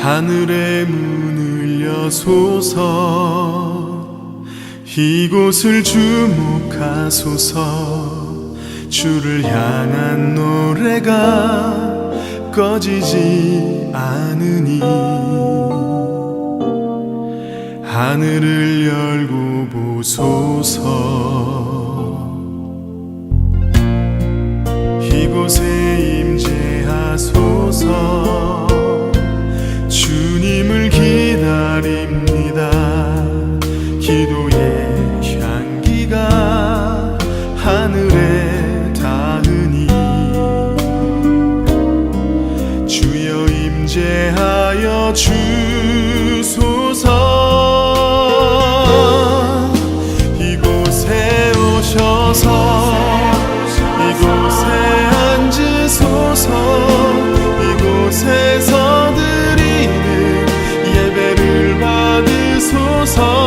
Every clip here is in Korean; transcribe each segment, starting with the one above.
하늘의 문을 여소서 이곳을 주목하소서 주를 향한 노래가 꺼지지 않으니 하늘을 열고 보소서 이곳에 임재하소서 주님을 기다립니다 기도의 향기가 하늘에 닿으니 주여 임재하여 주소서 이곳에 오셔서 이곳에 앉으소서 이곳에서 드리는 예배를 받으소서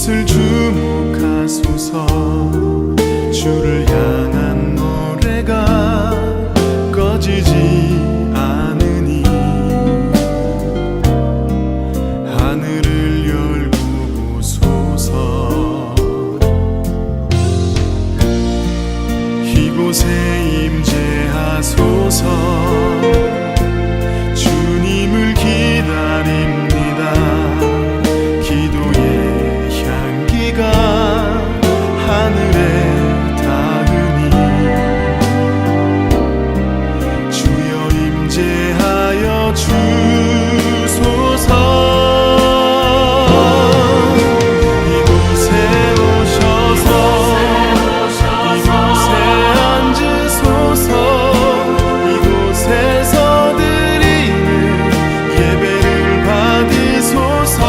이곳을 주목하소서 주를 향한 노래가 꺼지지 않으니 하늘을 열고 보소서 이곳에 임재하소서 주님을 기다립니다 기도의 향기가 하늘에 닿으니 주여 임재하여 주소서 이곳에 오셔서 이곳에 앉으소서 이곳에서 드리는 예배를 받으소서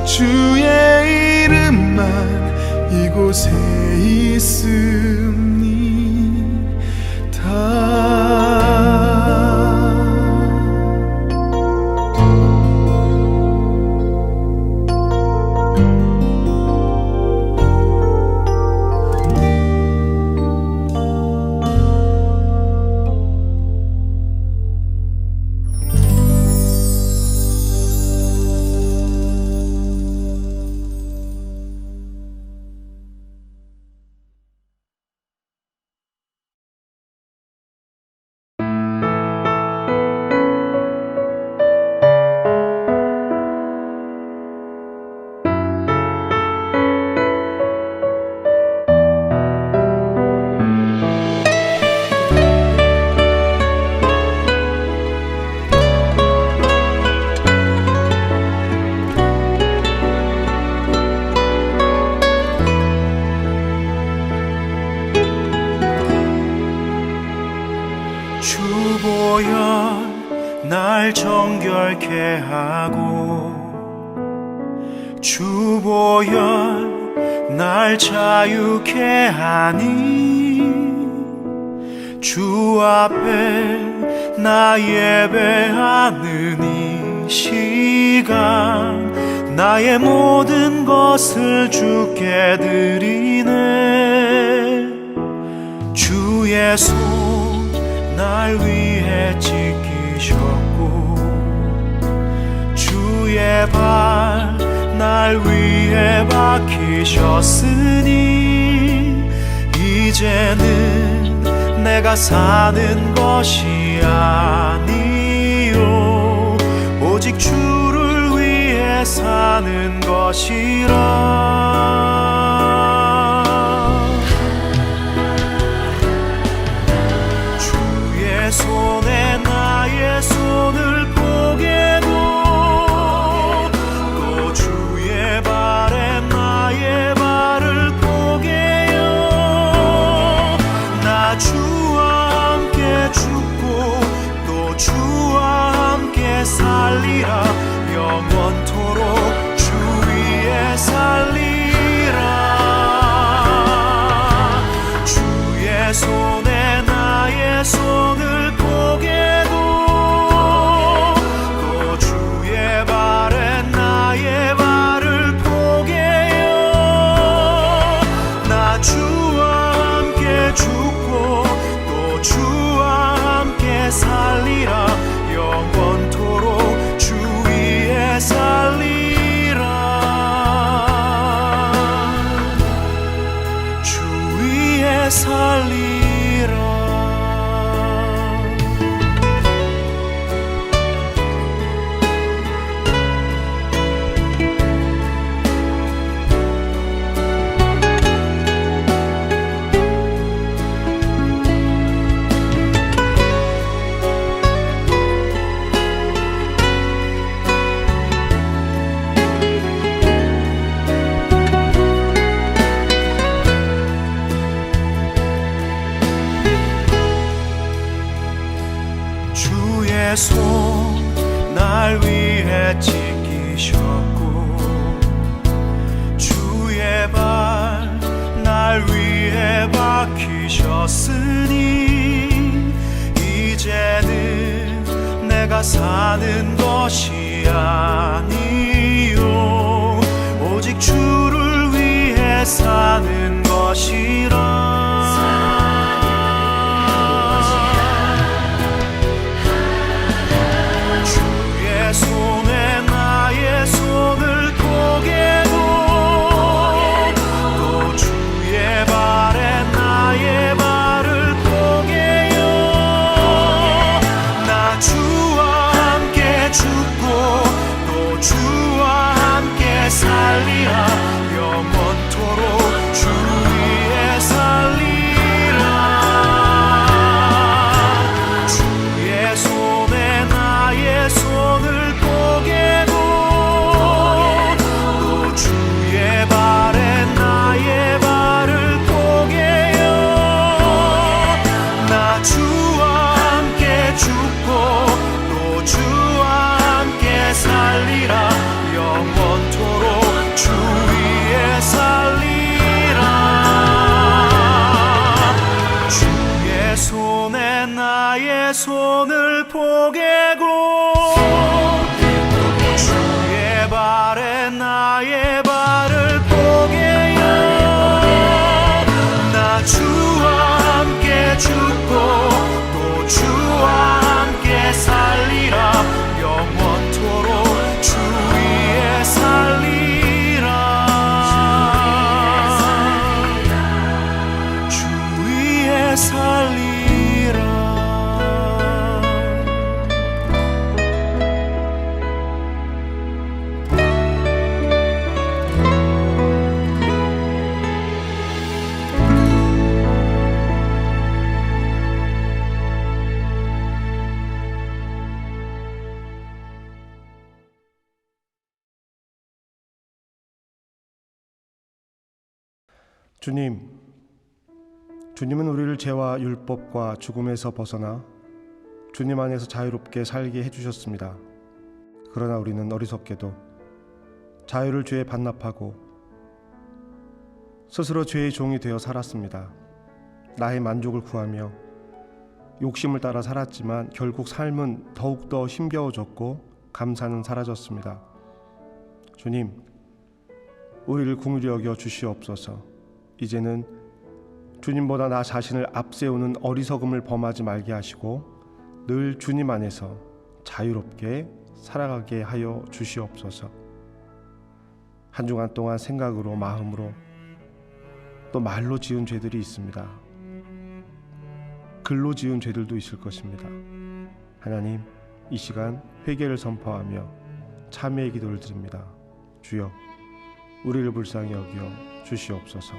주의 이름만 이곳에 있습니다. 날 정결케 하고 주 보혈 날 자유케 하니 주 앞에 나 예배하는 이 시간 나의 모든 것을 주께 드리네. 주의 손 날 위해 지키셨고 주의 발 날 위해 박히셨으니 이제는 내가 사는 것이 아니요 오직 주를 위해 사는 것이라. 주의 손에 나의 손을 포개고 또 주의 발에 나의 발을 포개요. 나 주와 함께 죽고 또 주와 함께 살리라. 영원토록 주 위에 살리라. 주의 손에 나의 손을 포개고 또 주의 발에 나의 발을 포개요. 나 주와 함께 죽고 또 주와 함께 살리라. 영원토록 주 위에 살리라. 주 위에 살리라. 주의 손 날 위해 지키셨고 주의 발 날 위해 박히셨으니 이제는 내가 사는 것이 아니요 오직 주를 위해 사는 것이라. 손에 나의 손을 포개고 또 주의 발에 나의 발을 포개요. 나 주와 함께 죽고 또 주와 함께 살리라. 영원토록 주 위에 살리라. 주의 손에 나의 손을 살리라. 영원토록 주 위에 살리라. 주의 손에 나의 손을 포개고 또 주의 발에 나의 발을 포개요. 나 주와 함께 죽고 또 주와 함께 살리라. 영원토록 주 위에 살리라. 주 위에 살리라. 주님은 우리를 죄와 율법과 죽음에서 벗어나 주님 안에서 자유롭게 살게 해주셨습니다. 그러나 우리는 어리석게도 자유를 죄에 반납하고 스스로 죄의 종이 되어 살았습니다. 나의 만족을 구하며 욕심을 따라 살았지만 결국 삶은 더욱더 힘겨워졌고 감사는 사라졌습니다. 주님, 우리를 긍휼히 여겨 주시옵소서. 이제는 주님보다 나 자신을 앞세우는 어리석음을 범하지 말게 하시고 늘 주님 안에서 자유롭게 살아가게 하여 주시옵소서. 한 주간 동안 생각으로, 마음으로, 또 말로 지은 죄들이 있습니다. 글로 지은 죄들도 있을 것입니다. 하나님, 이 시간 회개를 선포하며 참회의 기도를 드립니다. 주여, 우리를 불쌍히 여겨 주시옵소서.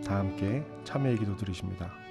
다 함께 참회의 기도 드리십니다.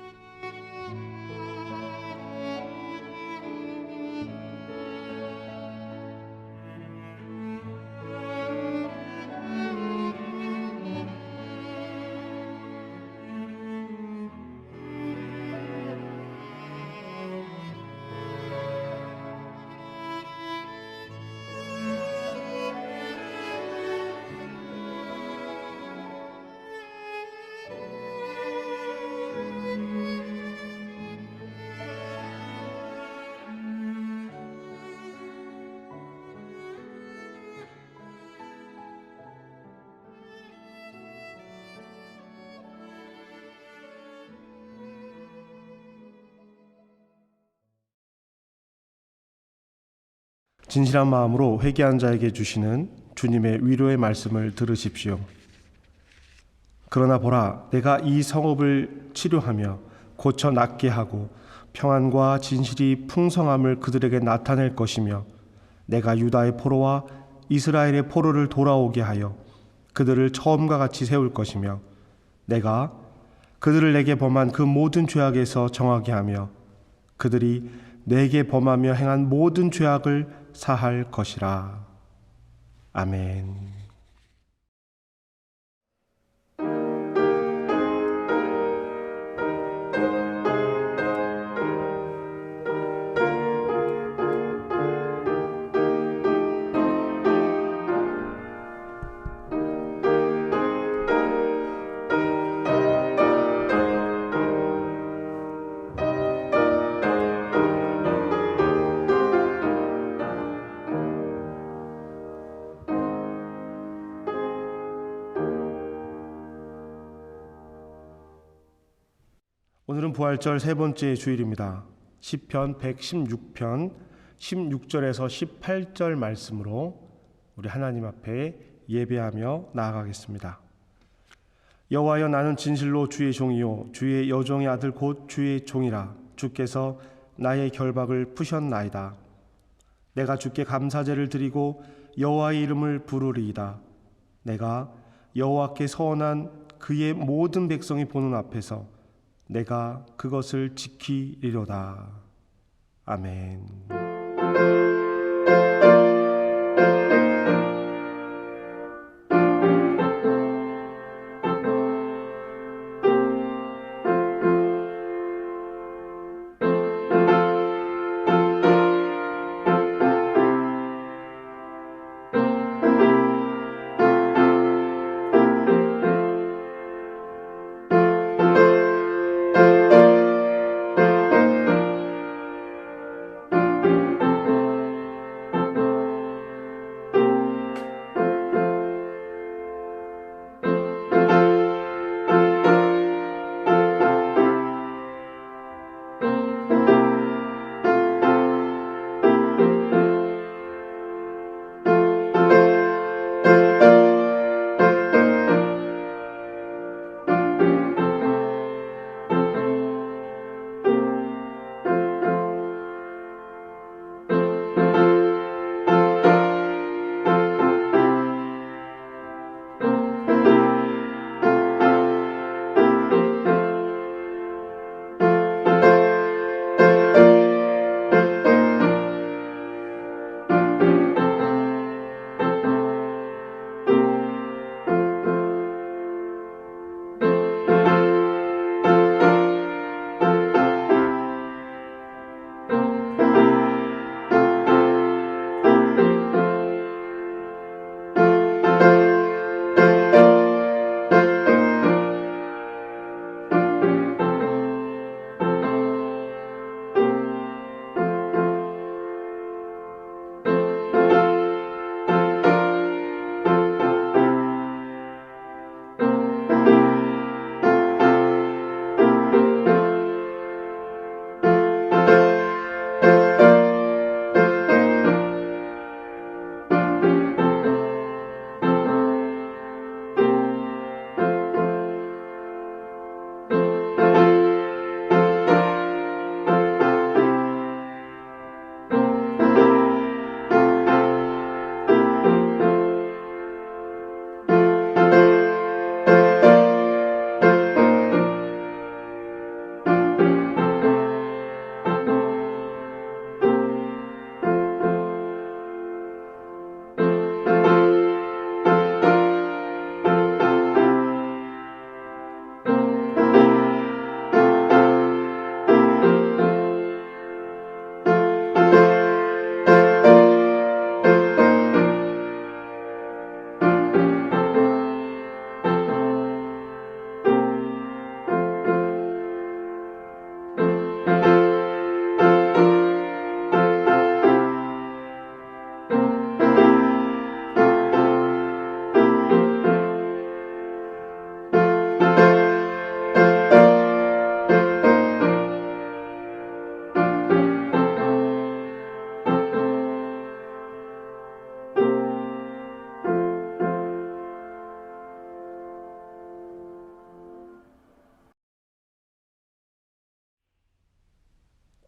진실한 마음으로 회개한 자에게 주시는 주님의 위로의 말씀을 들으십시오. 그러나 보라, 내가 이 성읍을 치료하며 고쳐 낫게 하고 평안과 진실이 풍성함을 그들에게 나타낼 것이며 내가 유다의 포로와 이스라엘의 포로를 돌아오게 하여 그들을 처음과 같이 세울 것이며 내가 그들을 내게 범한 그 모든 죄악에서 정하게 하며 그들이 내게 범하며 행한 모든 죄악을 사할 것이라. 아멘. 오늘은 부활절 세 번째 주일입니다. 시편 116편 16절에서 18절 말씀으로 우리 하나님 앞에 예배하며 나아가겠습니다. 여호와여, 나는 진실로 주의 종이요 주의 여종의 아들 곧 주의 종이라. 주께서 나의 결박을 푸셨나이다. 내가 주께 감사제를 드리고 여호와의 이름을 부르리이다. 내가 여호와께 서원한 그의 모든 백성이 보는 앞에서 내가 그것을 지키리로다. 아멘.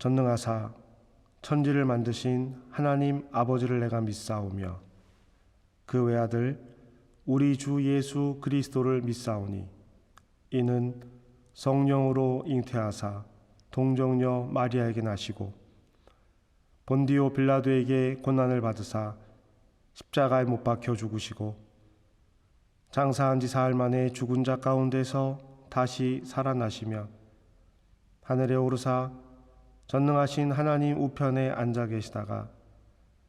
전능하사 천지를 만드신 하나님 아버지를 내가 믿사오며 그 외아들 우리 주 예수 그리스도를 믿사오니 이는 성령으로 잉태하사 동정녀 마리아에게 나시고 본디오 빌라도에게 고난을 받으사 십자가에 못 박혀 죽으시고 장사한 지 사흘 만에 죽은 자 가운데서 다시 살아나시며 하늘에 오르사 전능하신 하나님 우편에 앉아 계시다가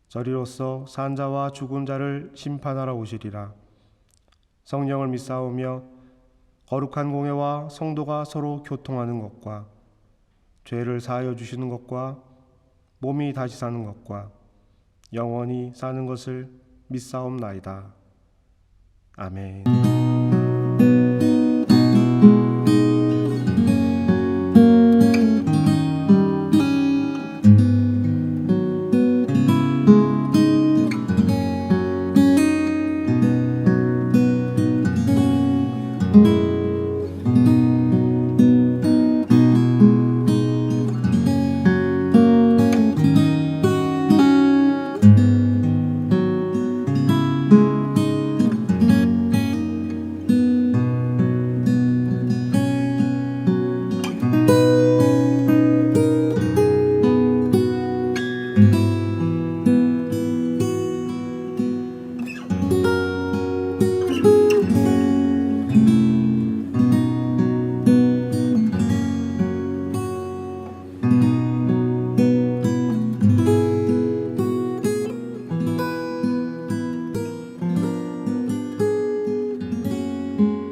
저리로서 산 자와 죽은 자를 심판하러 오시리라. 성령을 믿사오며 거룩한 공회와 성도가 서로 교통하는 것과 죄를 사하여 주시는 것과 몸이 다시 사는 것과 영원히 사는 것을 믿사옵나이다. 아멘.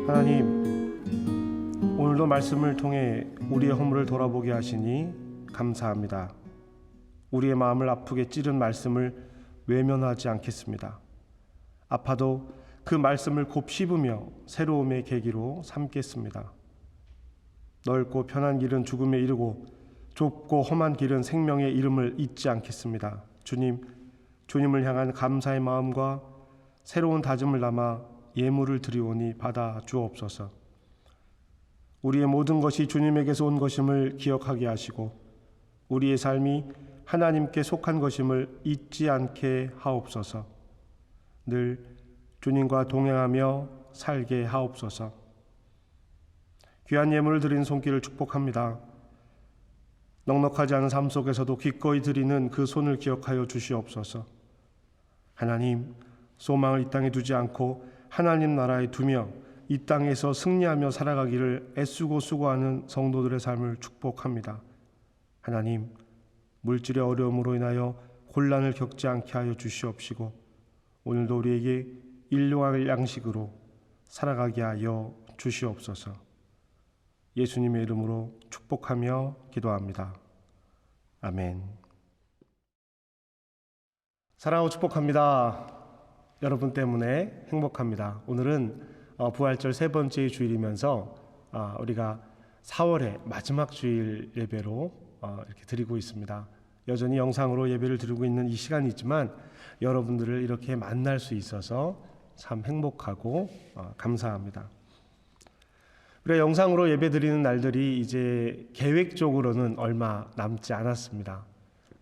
하나님, 오늘도 말씀을 통해 우리의 허물을 돌아보게 하시니 감사합니다. 우리의 마음을 아프게 찌른 말씀을 외면하지 않겠습니다. 아파도 그 말씀을 곱 씹으며 새로움의 계기로 삼겠습니다. 넓고 편한 길은 죽음에 이르고 좁고 험한 길은 생명의 이름을 잊지 않겠습니다. 주님을 향한 감사의 마음과 새로운 다짐을 담아 예물을 드리오니 받아 주옵소서. 우리의 모든 것이 주님에게서 온 것임을 기억하게 하시고 우리의 삶이 하나님께 속한 것임을 잊지 않게 하옵소서. 늘 주님과 동행하며 살게 하옵소서. 귀한 예물을 드린 손길을 축복합니다. 넉넉하지 않은 삶 속에서도 기꺼이 드리는 그 손을 기억하여 주시옵소서. 하나님, 소망을 이 땅에 두지 않고 하나님 나라에 두며 이 땅에서 승리하며 살아가기를 애쓰고 수고하는 성도들의 삶을 축복합니다. 하나님, 물질의 어려움으로 인하여 곤란을 겪지 않게 하여 주시옵시고 오늘도 우리에게 일용할 양식으로 살아가게 하여 주시옵소서. 예수님의 이름으로 축복하며 기도합니다. 아멘. 사랑하고 축복합니다. 여러분 때문에 행복합니다. 오늘은 부활절 세 번째 주일이면서 우리가 4월의 마지막 주일 예배로 이렇게 드리고 있습니다. 여전히 영상으로 예배를 드리고 있는 이 시간이지만 여러분들을 이렇게 만날 수 있어서 참 행복하고 감사합니다. 우리가 영상으로 예배 드리는 날들이 이제 계획적으로는 얼마 남지 않았습니다.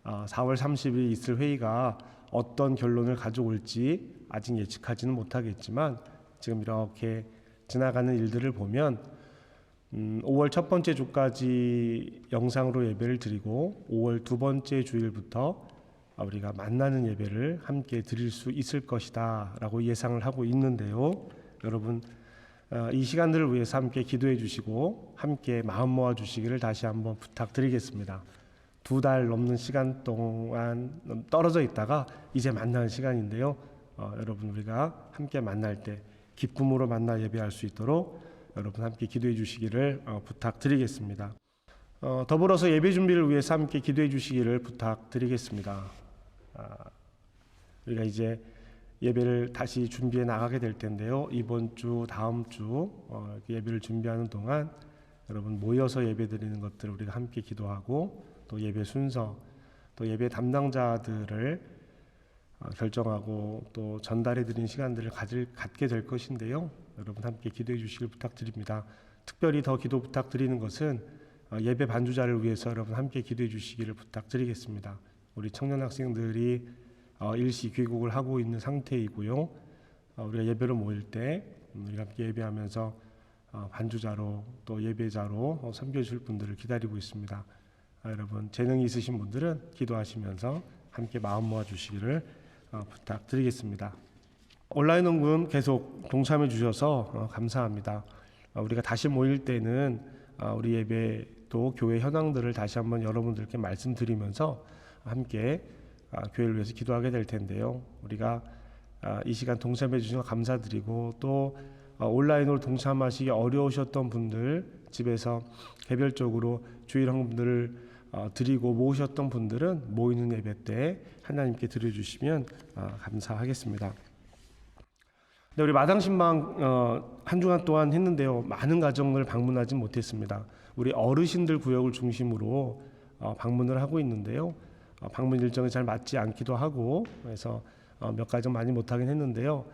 4월 30일 있을 회의가 어떤 결론을 가져올지 아직 예측하지는 못하겠지만 지금 이렇게 지나가는 일들을 보면 5월 첫 번째 주까지 영상으로 예배를 드리고 5월 두 번째 주일부터 우리가 만나는 예배를 함께 드릴 수 있을 것이다 라고 예상을 하고 있는데요. 여러분 이 시간들을 위해서 함께 기도해 주시고 함께 마음 모아 주시기를 다시 한번 부탁드리겠습니다. 2달 넘는 시간 동안 떨어져 있다가 이제 만나는 시간인데요. 여러분 우리가 함께 만날 때 기쁨으로 만나 예배할 수 있도록 여러분 함께 기도해 주시기를 부탁드리겠습니다. 더불어서 예배 준비를 위해서 함께 기도해 주시기를 부탁드리겠습니다. 우리가 이제 예배를 다시 준비해 나가게 될 텐데요. 이번 주, 다음 주 예배를 준비하는 동안 여러분 모여서 예배 드리는 것들을 우리가 함께 기도하고 또 예배 순서, 또 예배 담당자들을 결정하고 또 전달해 드리는 시간들을 갖게 될 것인데요. 여러분 함께 기도해 주시길 부탁드립니다. 특별히 더 기도 부탁드리는 것은 예배 반주자를 위해서 여러분 함께 기도해 주시기를 부탁드리겠습니다. 우리 청년 학생들이 일시 귀국을 하고 있는 상태이고요. 우리가 예배로 모일 때 우리가 함께 예배하면서 반주자로 또 예배자로 섬겨줄 분들을 기다리고 있습니다. 여러분 재능이 있으신 분들은 기도하시면서 함께 마음 모아 주시기를 부탁드리겠습니다. 온라인 헌금 계속 동참해 주셔서 감사합니다. 우리가 다시 모일 때는 우리 예배 또 교회 현황들을 다시 한번 여러분들께 말씀드리면서 함께 교회를 위해서 기도하게 될 텐데요. 우리가 이 시간 동참해 주셔서 감사드리고 또 온라인으로 동참하시기 어려우셨던 분들, 집에서 개별적으로 주일 헌금들을 드리고 모으셨던 분들은 모이는 예배 때 하나님께 드려주시면 감사하겠습니다. 네, 우리 마당신방 한 주간 동안 했는데요. 많은 가정을 방문하지 못했습니다. 우리 어르신들 구역을 중심으로 방문을 하고 있는데요. 방문 일정이 잘 맞지 않기도 하고 그래서 몇 가정 많이 못하긴 했는데요.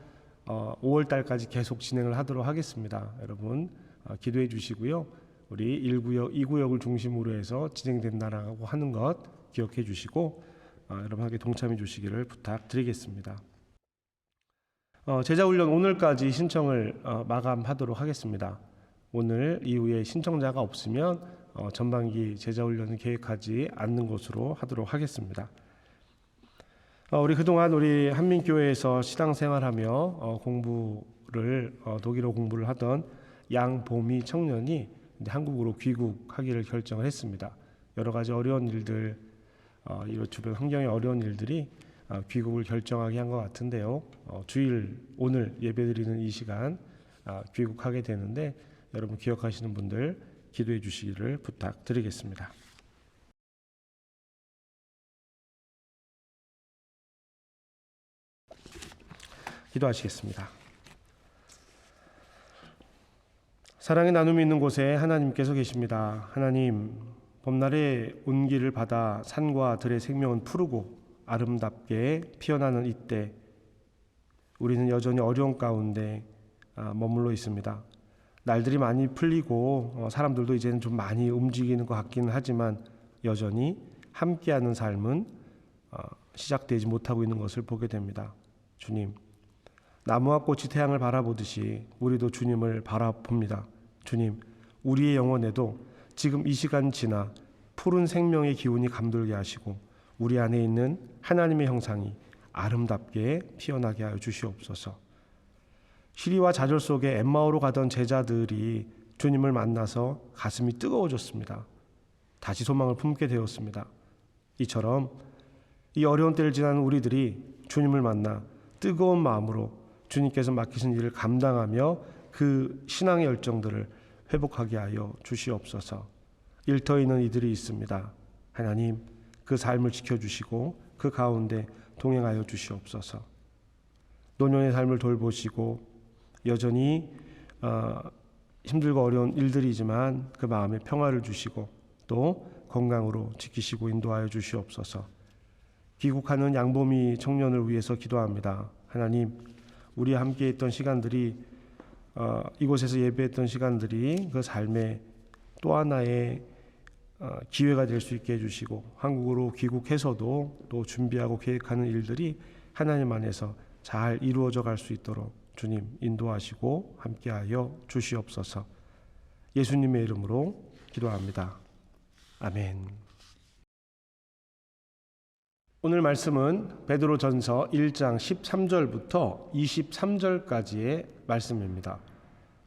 5월 달까지 계속 진행을 하도록 하겠습니다. 여러분 기도해 주시고요. 우리 1구역, 2구역을 중심으로 해서 진행된다라고 하는 것 기억해 주시고 여러분에게 동참해 주시기를 부탁드리겠습니다. 제자훈련 오늘까지 신청을 마감하도록 하겠습니다. 오늘 이후에 신청자가 없으면 전반기 제자훈련을 계획하지 않는 것으로 하도록 하겠습니다. 우리 그동안 우리 한민교회에서 신앙생활하며 공부를 독일어 공부를 하던 양보미 청년이 한국으로 귀국하기를 결정을 했습니다. 여러 가지 어려운 일들, 이런 주변 환경의 어려운 일들이 귀국을 결정하게 한 것 같은데요. 주일 오늘 예배드리는 이 시간 귀국하게 되는데 여러분 기억하시는 분들 기도해 주시기를 부탁드리겠습니다. 기도하시겠습니다. 사랑의 나눔이 있는 곳에 하나님께서 계십니다. 하나님, 봄날의 온기를 받아 산과 들의 생명은 푸르고 아름답게 피어나는 이때 우리는 여전히 어려운 가운데 머물러 있습니다. 날들이 많이 풀리고 사람들도 이제는 좀 많이 움직이는 것 같기는 하지만 여전히 함께하는 삶은 시작되지 못하고 있는 것을 보게 됩니다. 주님, 나무와 꽃이 태양을 바라보듯이 우리도 주님을 바라봅니다. 주님, 우리의 영혼에도 지금 이 시간 지나 푸른 생명의 기운이 감돌게 하시고 우리 안에 있는 하나님의 형상이 아름답게 피어나게 하여 주시옵소서. 시리와 좌절 속에 엠마오로 가던 제자들이 주님을 만나서 가슴이 뜨거워졌습니다. 다시 소망을 품게 되었습니다. 이처럼 이 어려운 때를 지나는 우리들이 주님을 만나 뜨거운 마음으로 주님께서 맡기신 일을 감당하며 그 신앙의 열정들을 회복하게 하여 주시옵소서. 일터 있는 이들이 있습니다. 하나님, 그 삶을 지켜주시고 그 가운데 동행하여 주시옵소서. 노년의 삶을 돌보시고 여전히 힘들고 어려운 일들이지만 그 마음에 평화를 주시고 또 건강으로 지키시고 인도하여 주시옵소서. 귀국하는 양보미 청년을 위해서 기도합니다. 하나님, 우리 함께 했던 시간들이 이곳에서 예배했던 시간들이 그 삶의 또 하나의 기회가 될 수 있게 해주시고 한국으로 귀국해서도 또 준비하고 계획하는 일들이 하나님 안에서 잘 이루어져 갈 수 있도록 주님 인도하시고 함께하여 주시옵소서. 예수님의 이름으로 기도합니다. 아멘. 오늘 말씀은 베드로전서 1장 13절부터 23절까지의 말씀입니다.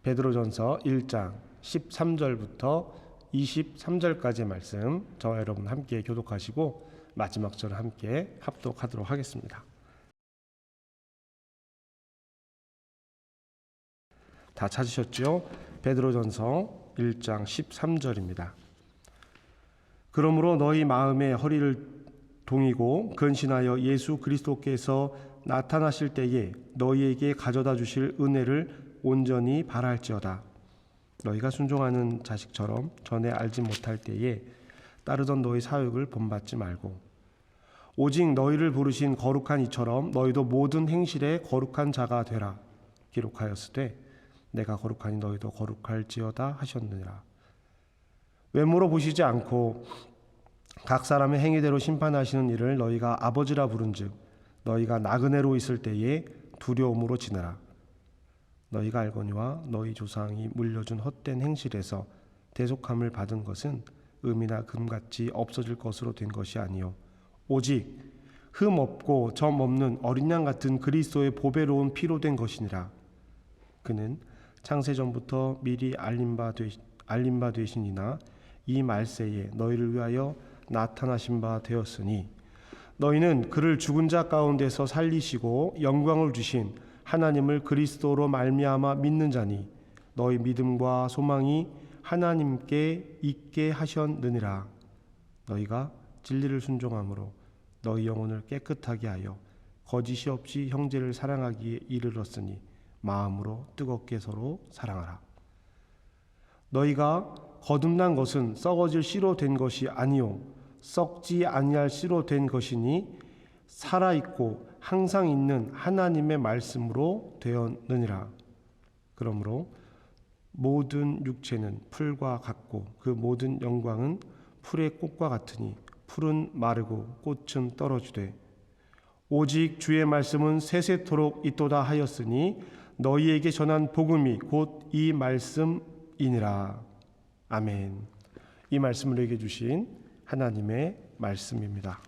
베드로전서 1장 13절부터 23절까지의 말씀, 저와 여러분 함께 교독하시고 마지막 절을 함께 합독하도록 하겠습니다. 다 찾으셨죠? 베드로전서 1장 13절입니다. 그러므로 너희 마음의 허리를 동이고 근신하여 예수 그리스도께서 나타나실 때에 너희에게 가져다 주실 은혜를 온전히 바랄지어다. 너희가 순종하는 자식처럼 전에 알지 못할 때에 따르던 너희 사역을 본받지 말고 오직 너희를 부르신 거룩한 이처럼 너희도 모든 행실에 거룩한 자가 되라. 기록하였으되 내가 거룩하니 너희도 거룩할지어다 하셨느니라. 외모로 보시지 않고 각 사람의 행위대로 심판하시는 이를 너희가 아버지라 부른즉 너희가 나그네로 있을 때에 두려움으로 지내라. 너희가 알거니와 너희 조상이 물려준 헛된 행실에서 대속함을 받은 것은 음이나 금같이 없어질 것으로 된 것이 아니요 오직 흠 없고 점 없는 어린 양 같은 그리스도의 보배로운 피로 된 것이니라. 그는 창세 전부터 미리 알림 바 되시니나 이 말세에 너희를 위하여 나타나신 바 되었으니 너희는 그를 죽은 자 가운데서 살리시고 영광을 주신 하나님을 그리스도로 말미암아 믿는 자니 너희 믿음과 소망이 하나님께 있게 하셨느니라. 너희가 진리를 순종함으로 너희 영혼을 깨끗하게 하여 거짓이 없이 형제를 사랑하기에 이르렀으니 마음으로 뜨겁게 서로 사랑하라. 너희가 거듭난 것은 썩어질 씨로 된 것이 아니요 썩지 아니할 씨로 된 것이니 살아있고 항상 있는 하나님의 말씀으로 되었느니라. 그러므로 모든 육체는 풀과 같고 그 모든 영광은 풀의 꽃과 같으니 풀은 마르고 꽃은 떨어지되 오직 주의 말씀은 세세토록 있도다 하였으니 너희에게 전한 복음이 곧 이 말씀이니라. 아멘. 이 말씀을 우리에게 주신 하나님의 말씀입니다.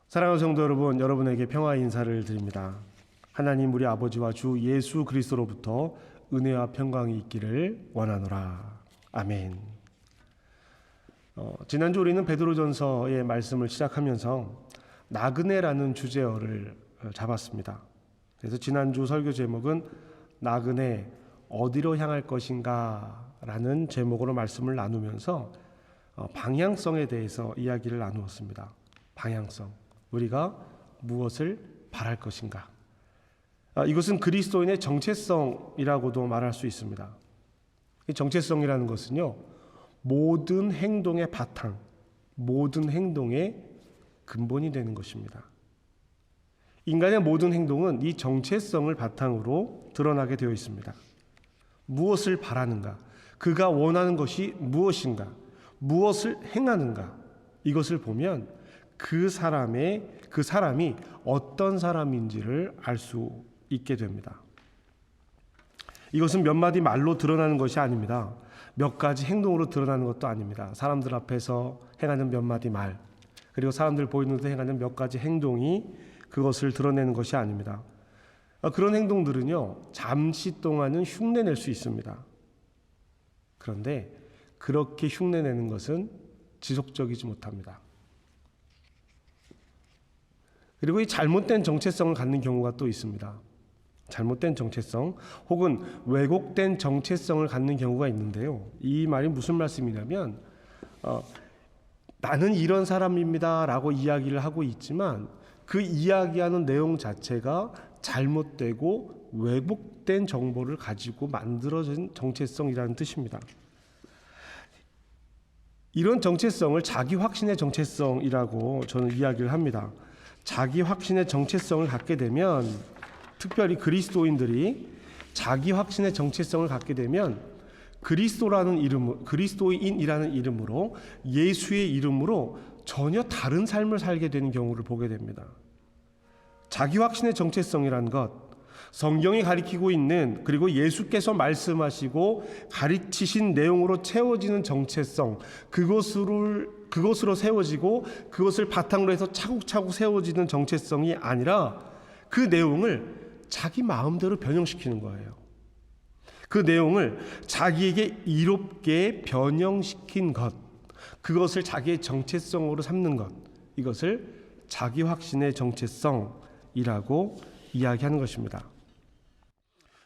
사랑하는 성도 여러분, 여러분에게 평화 인사를 드립니다. 하나님 우리 아버지와 주 예수 그리스도로부터 은혜와 평강이 있기를 원하노라. 아멘. 지난주 우리는 베드로전서의 말씀을 시작하면서 나그네라는 주제어를 잡았습니다. 그래서 지난주 설교 제목은 나그네 어디로 향할 것인가 라는 제목으로 말씀을 나누면서 방향성에 대해서 이야기를 나누었습니다. 방향성, 우리가 무엇을 바랄 것인가. 이것은 그리스도인의 정체성이라고도 말할 수 있습니다. 이 정체성이라는 것은요, 모든 행동의 바탕, 모든 행동의 근본이 되는 것입니다. 인간의 모든 행동은 이 정체성을 바탕으로 드러나게 되어 있습니다. 무엇을 바라는가, 그가 원하는 것이 무엇인가, 무엇을 행하는가, 이것을 보면 그 사람이 어떤 사람인지를 알 수 있게 됩니다. 이것은 몇 마디 말로 드러나는 것이 아닙니다. 몇 가지 행동으로 드러나는 것도 아닙니다. 사람들 앞에서 행하는 몇 마디 말, 그리고 사람들 보이는 데 행하는 몇 가지 행동이 그것을 드러내는 것이 아닙니다. 그런 행동들은요, 잠시 동안은 흉내낼 수 있습니다. 그런데 그렇게 흉내내는 것은 지속적이지 못합니다. 그리고 이 잘못된 정체성을 갖는 경우가 또 있습니다. 잘못된 정체성 혹은 왜곡된 정체성을 갖는 경우가 있는데요. 이 말이 무슨 말씀이냐면 나는 이런 사람입니다 라고 이야기를 하고 있지만 그 이야기하는 내용 자체가 잘못되고 왜곡된 정보를 가지고 만들어진 정체성이라는 뜻입니다. 이런 정체성을 자기 확신의 정체성이라고 저는 이야기를 합니다. 자기 확신의 정체성을 갖게 되면, 특별히 그리스도인들이 자기 확신의 정체성을 갖게 되면 그리스도인이라는 이름으로, 예수의 이름으로 전혀 다른 삶을 살게 되는 경우를 보게 됩니다. 자기 확신의 정체성이라는 것, 성경이 가리키고 있는, 그리고 예수께서 말씀하시고 가르치신 내용으로 채워지는 정체성, 그것으로 세워지고 그것을 바탕으로 해서 차곡차곡 세워지는 정체성이 아니라 그 내용을 자기 마음대로 변형시키는 거예요. 그 내용을 자기에게 이롭게 변형시킨 것, 그것을 자기의 정체성으로 삼는 것, 이것을 자기 확신의 정체성이라고 이야기하는 것입니다.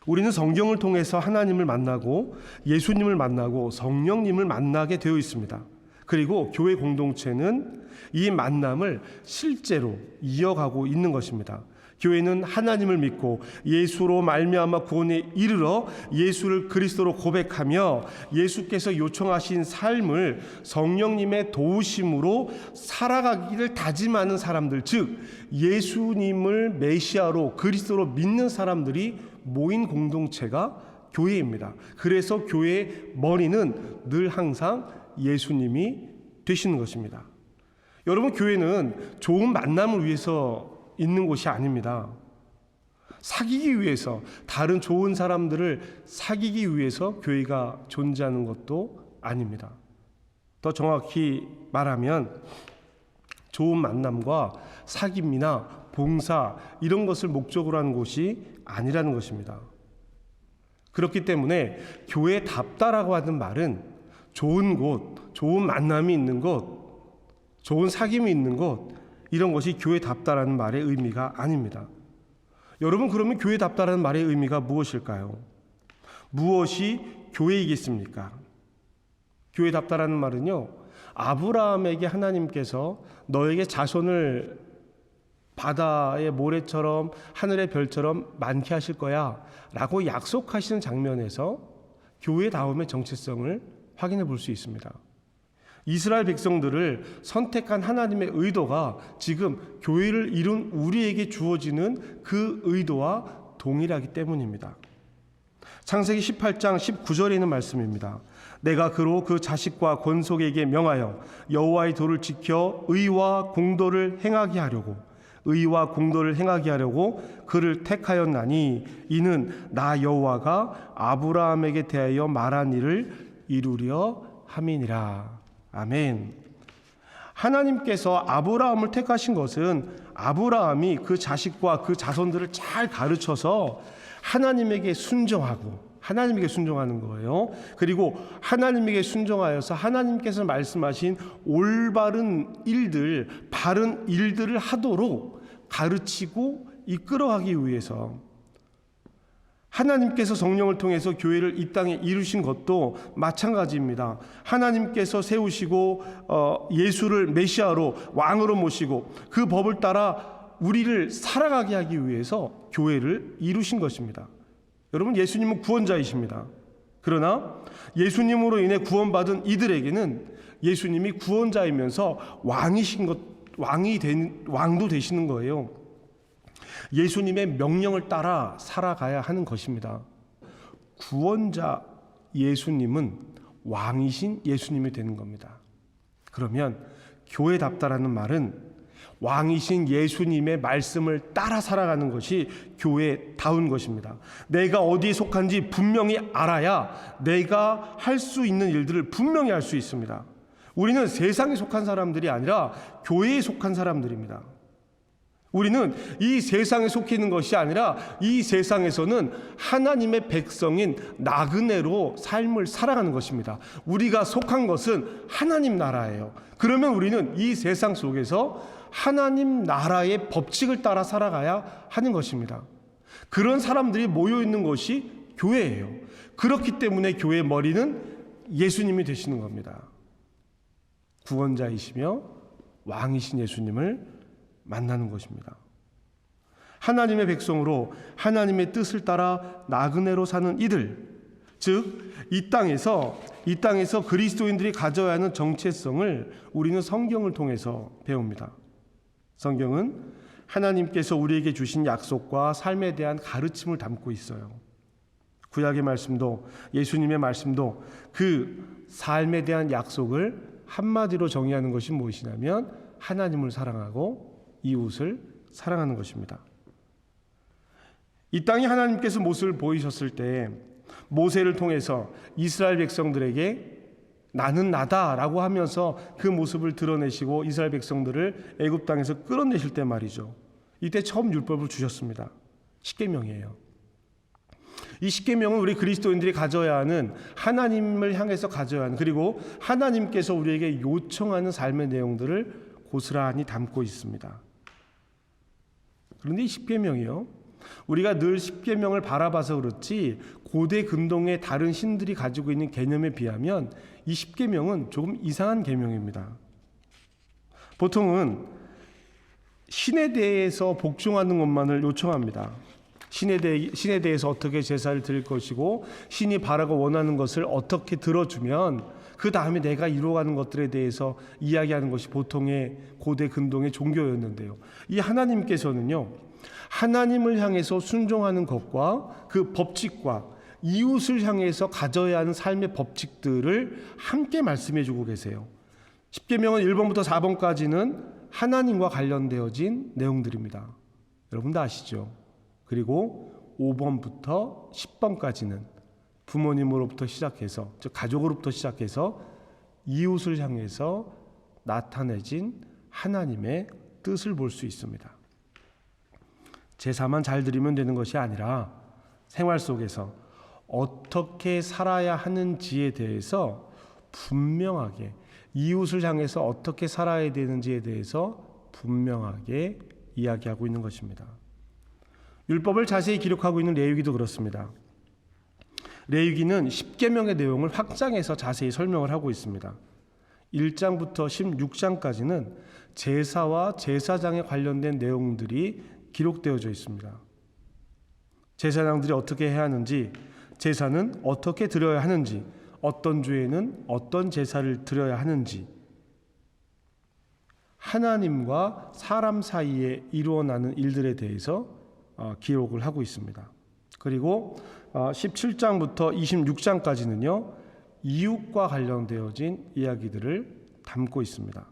우리는 성경을 통해서 하나님을 만나고 예수님을 만나고 성령님을 만나게 되어 있습니다. 그리고 교회 공동체는 이 만남을 실제로 이어가고 있는 것입니다. 교회는 하나님을 믿고 예수로 말미암아 구원에 이르러 예수를 그리스도로 고백하며 예수께서 요청하신 삶을 성령님의 도우심으로 살아가기를 다짐하는 사람들, 즉 예수님을 메시아로 그리스도로 믿는 사람들이 모인 공동체가 교회입니다. 그래서 교회의 머리는 늘 항상 예수님이 되시는 것입니다. 여러분, 교회는 좋은 만남을 위해서 있는 곳이 아닙니다. 사귀기 위해서, 다른 좋은 사람들을 사귀기 위해서 교회가 존재하는 것도 아닙니다. 더 정확히 말하면 좋은 만남과 사귐이나 봉사, 이런 것을 목적으로 하는 곳이 아니라는 것입니다. 그렇기 때문에 교회답다라고 하는 말은 좋은 곳, 좋은 만남이 있는 곳, 좋은 사귐이 있는 곳, 이런 것이 교회답다라는 말의 의미가 아닙니다. 여러분, 그러면 교회답다라는 말의 의미가 무엇일까요? 무엇이 교회이겠습니까? 교회답다라는 말은요, 아브라함에게 하나님께서 너에게 자손을 바다의 모래처럼 하늘의 별처럼 많게 하실 거야 라고 약속하시는 장면에서 교회다움의 정체성을 확인해 볼 수 있습니다. 이스라엘 백성들을 선택한 하나님의 의도가 지금 교회를 이룬 우리에게 주어지는 그 의도와 동일하기 때문입니다. 창세기 18장 19절에 있는 말씀입니다. 내가 그로 그 자식과 권속에게 명하여 여호와의 도를 지켜 의와 공도를 행하게 하려고 그를 택하였나니 이는 나 여호와가 아브라함에게 대하여 말한 일을 이루려 함이니라. 아멘. 하나님께서 아브라함을 택하신 것은 아브라함이 그 자식과 그 자손들을 잘 가르쳐서 하나님에게 순종하는 거예요. 그리고 하나님에게 순종하여서 하나님께서 말씀하신 올바른 일들, 바른 일들을 하도록 가르치고 이끌어가기 위해서 하나님께서 성령을 통해서 교회를 이 땅에 이루신 것도 마찬가지입니다. 하나님께서 세우시고 예수를 메시아로 왕으로 모시고 그 법을 따라 우리를 살아가게 하기 위해서 교회를 이루신 것입니다. 여러분, 예수님은 구원자이십니다. 그러나 예수님으로 인해 구원받은 이들에게는 예수님이 구원자이면서 왕도 되시는 거예요. 예수님의 명령을 따라 살아가야 하는 것입니다. 구원자 예수님은 왕이신 예수님이 되는 겁니다. 그러면 교회답다라는 말은 왕이신 예수님의 말씀을 따라 살아가는 것이 교회다운 것입니다. 내가 어디에 속한지 분명히 알아야 내가 할 수 있는 일들을 분명히 할 수 있습니다. 우리는 세상에 속한 사람들이 아니라 교회에 속한 사람들입니다. 우리는 이 세상에 속해 있는 것이 아니라 이 세상에서는 하나님의 백성인 나그네로 삶을 살아가는 것입니다. 우리가 속한 것은 하나님 나라예요. 그러면 우리는 이 세상 속에서 하나님 나라의 법칙을 따라 살아가야 하는 것입니다. 그런 사람들이 모여 있는 것이 교회예요. 그렇기 때문에 교회의 머리는 예수님이 되시는 겁니다. 구원자이시며 왕이신 예수님을 만나는 것입니다. 하나님의 백성으로 하나님의 뜻을 따라 나그네로 사는 이들, 즉 이 땅에서 그리스도인들이 가져야 하는 정체성을 우리는 성경을 통해서 배웁니다. 성경은 하나님께서 우리에게 주신 약속과 삶에 대한 가르침을 담고 있어요. 구약의 말씀도 예수님의 말씀도 그 삶에 대한 약속을 한마디로 정의하는 것이 무엇이냐면 하나님을 사랑하고 이웃을 사랑하는 것입니다. 이 땅에 하나님께서 모습을 보이셨을 때 모세를 통해서 이스라엘 백성들에게 나는 나다라고 하면서 그 모습을 드러내시고 이스라엘 백성들을 애굽 땅에서 끌어내실 때 말이죠. 이때 처음 율법을 주셨습니다. 십계명이에요. 이 십계명은 우리 그리스도인들이 가져야 하는, 하나님을 향해서 가져야 하는, 그리고 하나님께서 우리에게 요청하는 삶의 내용들을 고스란히 담고 있습니다. 그런데 이 십계명이요, 우리가 늘 십계명을 바라봐서 그렇지 고대 근동의 다른 신들이 가지고 있는 개념에 비하면 이 십계명은 조금 이상한 계명입니다. 보통은 신에 대해서 복종하는 것만을 요청합니다. 신에 대해서 어떻게 제사를 드릴 것이고 신이 바라고 원하는 것을 어떻게 들어주면 그 다음에 내가 이루어가는 것들에 대해서 이야기하는 것이 보통의 고대 근동의 종교였는데요. 이 하나님께서는요, 하나님을 향해서 순종하는 것과 그 법칙과 이웃을 향해서 가져야 하는 삶의 법칙들을 함께 말씀해 주고 계세요. 십계명은 1번부터 4번까지는 하나님과 관련되어진 내용들입니다. 여러분 다 아시죠? 그리고 5번부터 10번까지는 부모님으로부터 시작해서, 즉 가족으로부터 시작해서 이웃을 향해서 나타내진 하나님의 뜻을 볼 수 있습니다. 제사만 잘 드리면 되는 것이 아니라 생활 속에서 어떻게 살아야 하는지에 대해서 분명하게, 이웃을 향해서 어떻게 살아야 되는지에 대해서 분명하게 이야기하고 있는 것입니다. 율법을 자세히 기록하고 있는 레위기도 그렇습니다. 레위기는 십계명의 내용을 확장해서 자세히 설명을 하고 있습니다. 1장부터 16장까지는 제사와 제사장에 관련된 내용들이 기록되어져 있습니다. 제사장들이 어떻게 해야 하는지, 제사는 어떻게 드려야 하는지, 어떤 주에는 어떤 제사를 드려야 하는지, 하나님과 사람 사이에 이루어나는 일들에 대해서 기록을 하고 있습니다. 그리고 17장부터 26장까지는요, 이웃과 관련되어진 이야기들을 담고 있습니다.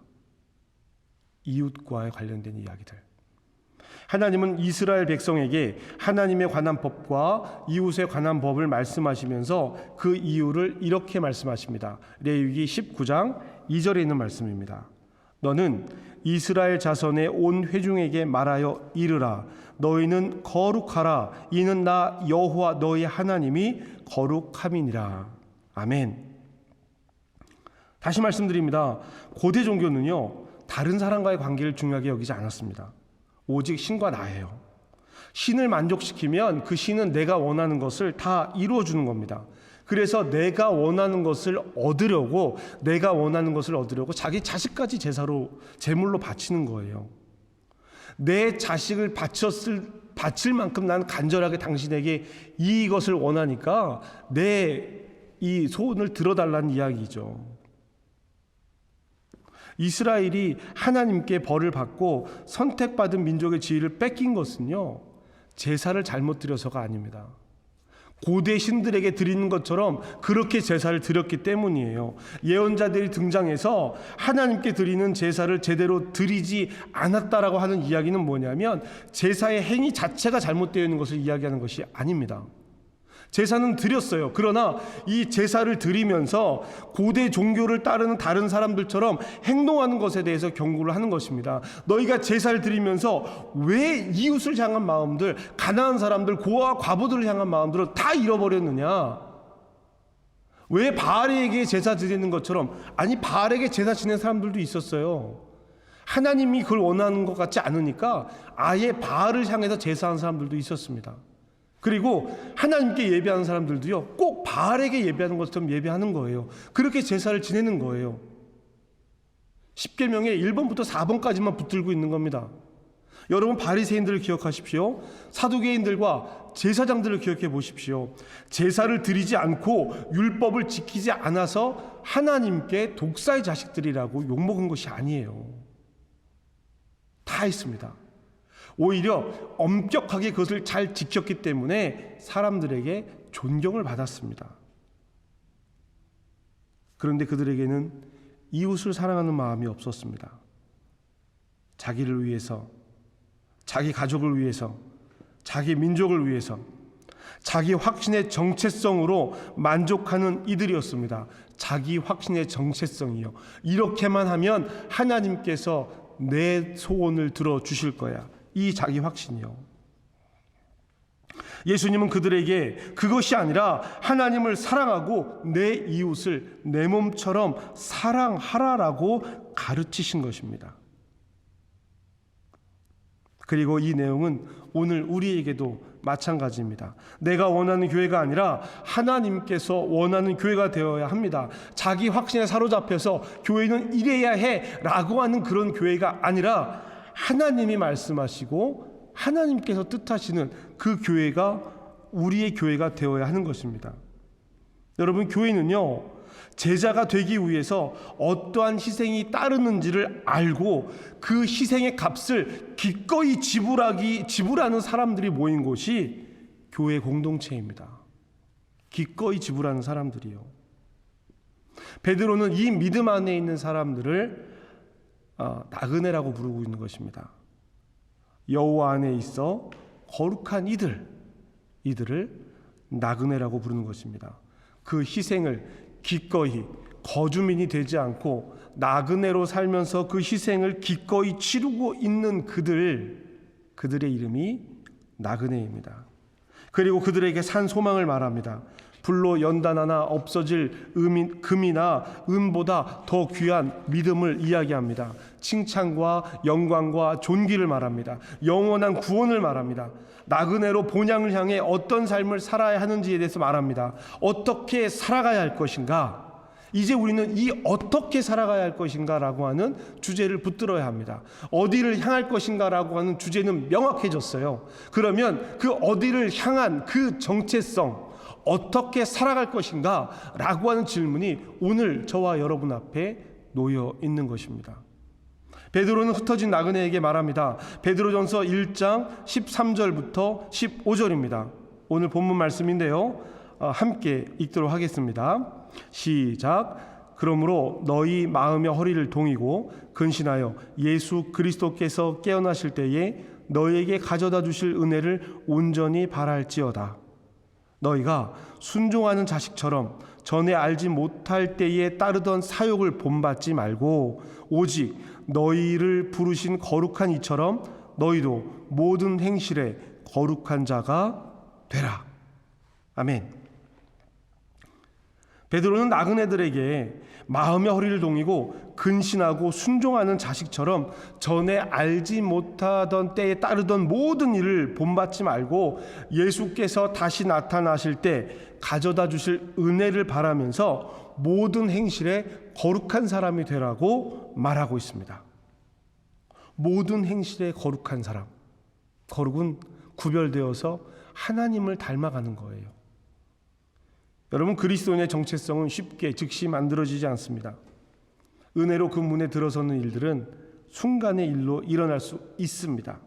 이웃과에 관련된 이야기들. 하나님은 이스라엘 백성에게 하나님에 관한 법과 이웃에 관한 법을 말씀하시면서 그 이유를 이렇게 말씀하십니다. 레위기 19장 2절에 있는 말씀입니다. 너는 이스라엘 자손의 온 회중에게 말하여 이르라. 너희는 거룩하라. 이는 나 여호와 너희 하나님이 거룩함이니라. 아멘. 다시 말씀드립니다. 고대 종교는요, 다른 사람과의 관계를 중요하게 여기지 않았습니다. 오직 신과 나예요. 신을 만족시키면 그 신은 내가 원하는 것을 다 이루어주는 겁니다. 그래서 내가 원하는 것을 얻으려고 자기 자식까지 제물로 바치는 거예요. 내 자식을 바칠 만큼 난 간절하게 당신에게 이것을 원하니까 내 이 소원을 들어달라는 이야기죠. 이스라엘이 하나님께 벌을 받고 선택받은 민족의 지위를 뺏긴 것은요, 제사를 잘못 드려서가 아닙니다. 고대 신들에게 드리는 것처럼 그렇게 제사를 드렸기 때문이에요. 예언자들이 등장해서 하나님께 드리는 제사를 제대로 드리지 않았다라고 하는 이야기는 뭐냐면 제사의 행위 자체가 잘못되어 있는 것을 이야기하는 것이 아닙니다. 제사는 드렸어요. 그러나 이 제사를 드리면서 고대 종교를 따르는 다른 사람들처럼 행동하는 것에 대해서 경고를 하는 것입니다. 너희가 제사를 드리면서 왜 이웃을 향한 마음들, 가난한 사람들, 고아와 과부들을 향한 마음들을 다 잃어버렸느냐? 왜 바알에게 제사 드리는 것처럼, 아니 바알에게 제사 지낸 사람들도 있었어요. 하나님이 그걸 원하는 것 같지 않으니까 아예 바알을 향해서 제사한 사람들도 있었습니다. 그리고 하나님께 예배하는 사람들도요, 꼭 바알에게 예배하는 것처럼 예배하는 거예요. 그렇게 제사를 지내는 거예요. 십계명에 1번부터 4번까지만 붙들고 있는 겁니다. 여러분, 바리새인들을 기억하십시오. 사두개인들과 제사장들을 기억해 보십시오. 제사를 드리지 않고 율법을 지키지 않아서 하나님께 독사의 자식들이라고 욕먹은 것이 아니에요. 다 했습니다. 오히려 엄격하게 그것을 잘 지켰기 때문에 사람들에게 존경을 받았습니다. 그런데 그들에게는 이웃을 사랑하는 마음이 없었습니다. 자기를 위해서, 자기 가족을 위해서, 자기 민족을 위해서, 자기 확신의 정체성으로 만족하는 이들이었습니다. 자기 확신의 정체성이요. 이렇게만 하면 하나님께서 내 소원을 들어주실 거야. 이 자기 확신이요. 예수님은 그들에게 그것이 아니라 하나님을 사랑하고 내 이웃을 내 몸처럼 사랑하라라고 가르치신 것입니다. 그리고 이 내용은 오늘 우리에게도 마찬가지입니다. 내가 원하는 교회가 아니라 하나님께서 원하는 교회가 되어야 합니다. 자기 확신에 사로잡혀서 교회는 이래야 해 라고 하는 그런 교회가 아니라 하나님이 말씀하시고 하나님께서 뜻하시는 그 교회가 우리의 교회가 되어야 하는 것입니다. 여러분, 교회는요, 제자가 되기 위해서 어떠한 희생이 따르는지를 알고 그 희생의 값을 기꺼이 지불하는 사람들이 모인 곳이 교회 공동체입니다. 기꺼이 지불하는 사람들이요. 베드로는 이 믿음 안에 있는 사람들을 나그네라고 부르고 있는 것입니다. 여호와 안에 있어 거룩한 이들을 나그네라고 부르는 것입니다. 그 희생을 기꺼이 거주민이 되지 않고 나그네로 살면서 그 희생을 기꺼이 치르고 있는 그들의 이름이 나그네입니다. 그리고 그들에게 산 소망을 말합니다. 불로 연단하나 없어질 금이나 은보다 더 귀한 믿음을 이야기합니다. 칭찬과 영광과 존귀를 말합니다. 영원한 구원을 말합니다. 나그네로 본향을 향해 어떤 삶을 살아야 하는지에 대해서 말합니다. 어떻게 살아가야 할 것인가? 이제 우리는 이 어떻게 살아가야 할 것인가 라고 하는 주제를 붙들어야 합니다. 어디를 향할 것인가 라고 하는 주제는 명확해졌어요. 그러면 그 어디를 향한 그 정체성, 어떻게 살아갈 것인가 라고 하는 질문이 오늘 저와 여러분 앞에 놓여 있는 것입니다. 베드로는 흩어진 나그네에게 말합니다. 베드로전서 1장 13절부터 15절입니다. 오늘 본문 말씀인데요, 함께 읽도록 하겠습니다. 시작. 그러므로 너희 마음의 허리를 동이고 근신하여 예수 그리스도께서 깨어나실 때에 너희에게 가져다 주실 은혜를 온전히 바랄지어다. 너희가 순종하는 자식처럼 전에 알지 못할 때에 따르던 사욕을 본받지 말고 오직 너희를 부르신 거룩한 이처럼 너희도 모든 행실에 거룩한 자가 되라. 아멘. 베드로는 나그네들에게 마음의 허리를 동이고 근신하고 순종하는 자식처럼 전에 알지 못하던 때에 따르던 모든 일을 본받지 말고 예수께서 다시 나타나실 때 가져다 주실 은혜를 바라면서 모든 행실에 거룩한 사람이 되라고 말하고 있습니다. 모든 행실에 거룩한 사람. 거룩은 구별되어서 하나님을 닮아가는 거예요. 여러분, 그리스도인의 정체성은 쉽게 즉시 만들어지지 않습니다. 은혜로 그 문에 들어서는 일들은 순간의 일로 일어날 수 있습니다.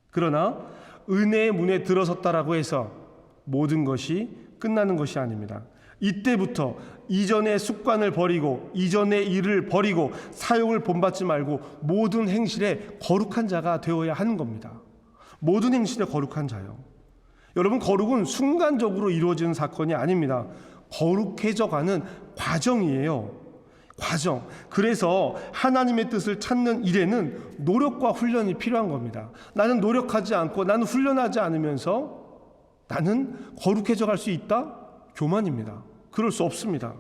그러나 은혜의 문에 들어섰다라고 해서 모든 것이 끝나는 것이 아닙니다. 이때부터 이전의 습관을 버리고 이전의 일을 버리고 사욕을 본받지 말고 모든 행실에 거룩한 자가 되어야 하는 겁니다. 모든 행실에 거룩한 자요. 여러분, 거룩은 순간적으로 이루어지는 사건이 아닙니다. 거룩해져가는 과정이에요. 과정. 그래서 하나님의 뜻을 찾는 일에는 노력과 훈련이 필요한 겁니다. 나는 노력하지 않고 나는 훈련하지 않으면서 나는 거룩해져 갈 수 있다? 교만입니다. 그럴 수 없습니다.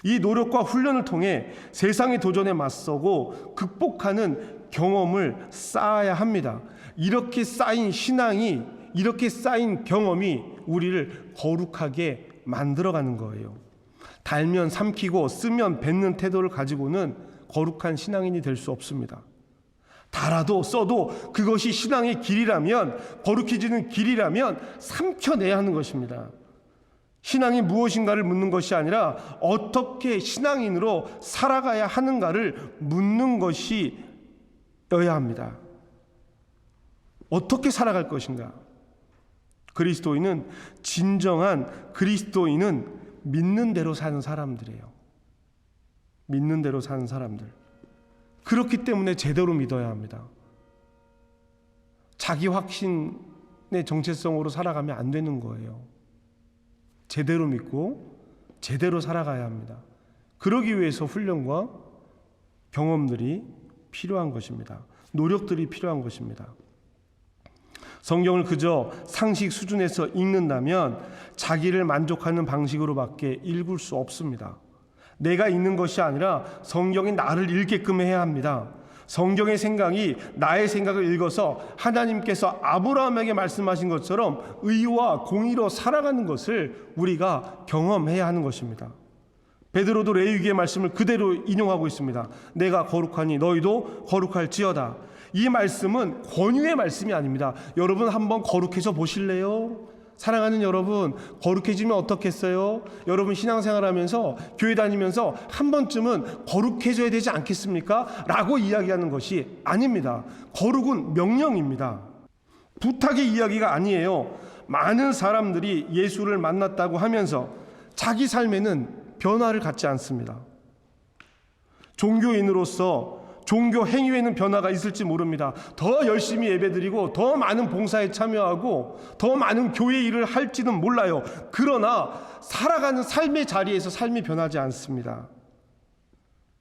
이 노력과 훈련을 통해 세상의 도전에 맞서고 극복하는 경험을 쌓아야 합니다. 이렇게 쌓인 신앙이, 이렇게 쌓인 경험이 우리를 거룩하게 만들어가는 거예요. 달면 삼키고 쓰면 뱉는 태도를 가지고는 거룩한 신앙인이 될 수 없습니다. 달아도 써도 그것이 신앙의 길이라면, 거룩해지는 길이라면 삼켜내야 하는 것입니다. 신앙이 무엇인가를 묻는 것이 아니라 어떻게 신앙인으로 살아가야 하는가를 묻는 것이어야 합니다. 어떻게 살아갈 것인가? 그리스도인은, 진정한 그리스도인은 믿는 대로 사는 사람들이에요. 믿는 대로 사는 사람들. 그렇기 때문에 제대로 믿어야 합니다. 자기 확신의 정체성으로 살아가면 안 되는 거예요. 제대로 믿고 제대로 살아가야 합니다. 그러기 위해서 훈련과 경험들이 필요한 것입니다. 노력들이 필요한 것입니다. 성경을 그저 상식 수준에서 읽는다면 자기를 만족하는 방식으로밖에 읽을 수 없습니다. 내가 읽는 것이 아니라 성경이 나를 읽게끔 해야 합니다. 성경의 생각이 나의 생각을 읽어서 하나님께서 아브라함에게 말씀하신 것처럼 의와 공의로 살아가는 것을 우리가 경험해야 하는 것입니다. 베드로도 레위기의 말씀을 그대로 인용하고 있습니다. 내가 거룩하니 너희도 거룩할지어다. 이 말씀은 권유의 말씀이 아닙니다. 여러분, 한번 거룩해져 보실래요? 사랑하는 여러분, 거룩해지면 어떻겠어요? 여러분, 신앙생활하면서 교회 다니면서 한 번쯤은 거룩해져야 되지 않겠습니까? 라고 이야기하는 것이 아닙니다. 거룩은 명령입니다. 부탁의 이야기가 아니에요. 많은 사람들이 예수를 만났다고 하면서 자기 삶에는 변화를 갖지 않습니다. 종교인으로서 종교 행위에는 변화가 있을지 모릅니다. 더 열심히 예배드리고 더 많은 봉사에 참여하고 더 많은 교회 일을 할지는 몰라요. 그러나 살아가는 삶의 자리에서 삶이 변하지 않습니다.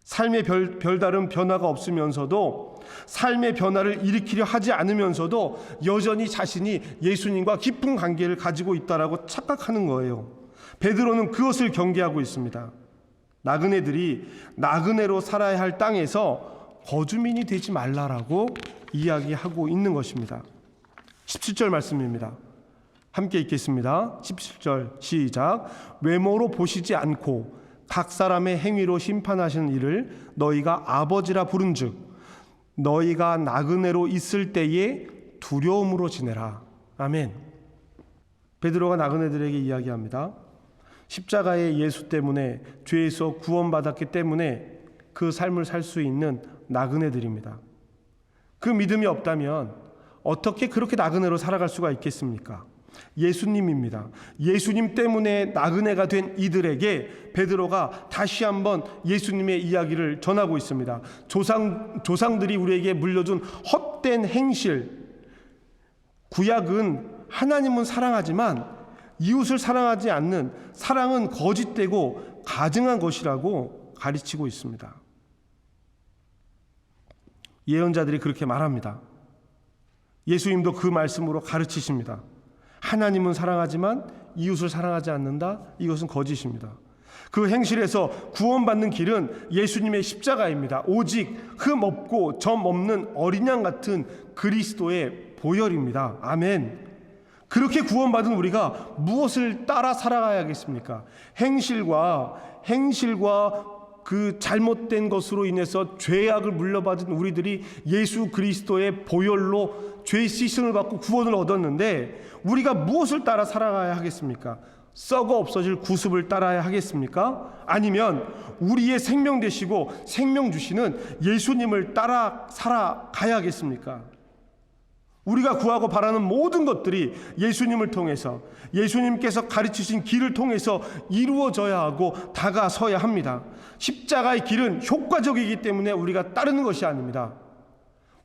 삶의 별다른 변화가 없으면서도, 삶의 변화를 일으키려 하지 않으면서도 여전히 자신이 예수님과 깊은 관계를 가지고 있다라고 착각하는 거예요. 베드로는 그것을 경계하고 있습니다. 나그네들이 나그네로 살아야 할 땅에서 거주민이 되지 말라라고 이야기하고 있는 것입니다. 17절 말씀입니다. 함께 읽겠습니다. 17절 시작. 외모로 보시지 않고 각 사람의 행위로 심판하시는 이를 너희가 아버지라 부른즉 너희가 나그네로 있을 때에 두려움으로 지내라. 아멘. 베드로가 나그네들에게 이야기합니다. 십자가의 예수 때문에, 죄에서 구원받았기 때문에 그 삶을 살 수 있는 나그네들입니다. 그 믿음이 없다면 어떻게 그렇게 나그네로 살아갈 수가 있겠습니까? 예수님입니다. 예수님 때문에 나그네가 된 이들에게 베드로가 다시 한번 예수님의 이야기를 전하고 있습니다. 조상들이 우리에게 물려준 헛된 행실, 구약은 하나님은 사랑하지만 이웃을 사랑하지 않는 사랑은 거짓되고 가증한 것이라고 가르치고 있습니다. 예언자들이 그렇게 말합니다. 예수님도 그 말씀으로 가르치십니다. 하나님은 사랑하지만 이웃을 사랑하지 않는다? 이것은 거짓입니다. 그 행실에서 구원받는 길은 예수님의 십자가입니다. 오직 흠 없고 점 없는 어린 양 같은 그리스도의 보혈입니다. 아멘. 그렇게 구원받은 우리가 무엇을 따라 살아가야겠습니까? 행실과 그 잘못된 것으로 인해서 죄악을 물려받은 우리들이 예수 그리스도의 보혈로 죄 씻음을 받고 구원을 얻었는데, 우리가 무엇을 따라 살아가야 하겠습니까? 썩어 없어질 구습을 따라야 하겠습니까? 아니면 우리의 생명 되시고 생명 주시는 예수님을 따라 살아가야 하겠습니까? 우리가 구하고 바라는 모든 것들이 예수님을 통해서, 예수님께서 가르치신 길을 통해서 이루어져야 하고 다가서야 합니다. 십자가의 길은 효과적이기 때문에 우리가 따르는 것이 아닙니다.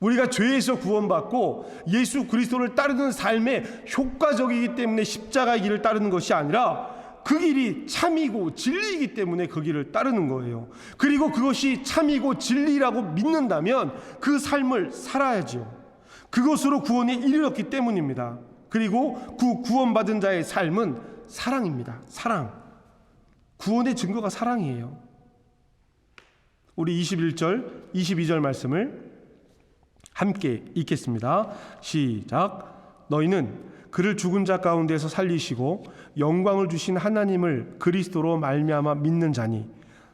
우리가 죄에서 구원받고 예수 그리스도를 따르는 삶에 효과적이기 때문에 십자가의 길을 따르는 것이 아니라, 그 길이 참이고 진리이기 때문에 그 길을 따르는 거예요. 그리고 그것이 참이고 진리라고 믿는다면 그 삶을 살아야죠. 그것으로 구원에 이르렀기 때문입니다. 그리고 그 구원받은 자의 삶은 사랑입니다. 사랑. 구원의 증거가 사랑이에요. 우리 21절, 22절 말씀을 함께 읽겠습니다. 시작. 너희는 그를 죽은 자 가운데서 살리시고 영광을 주신 하나님을 그리스도로 말미암아 믿는 자니,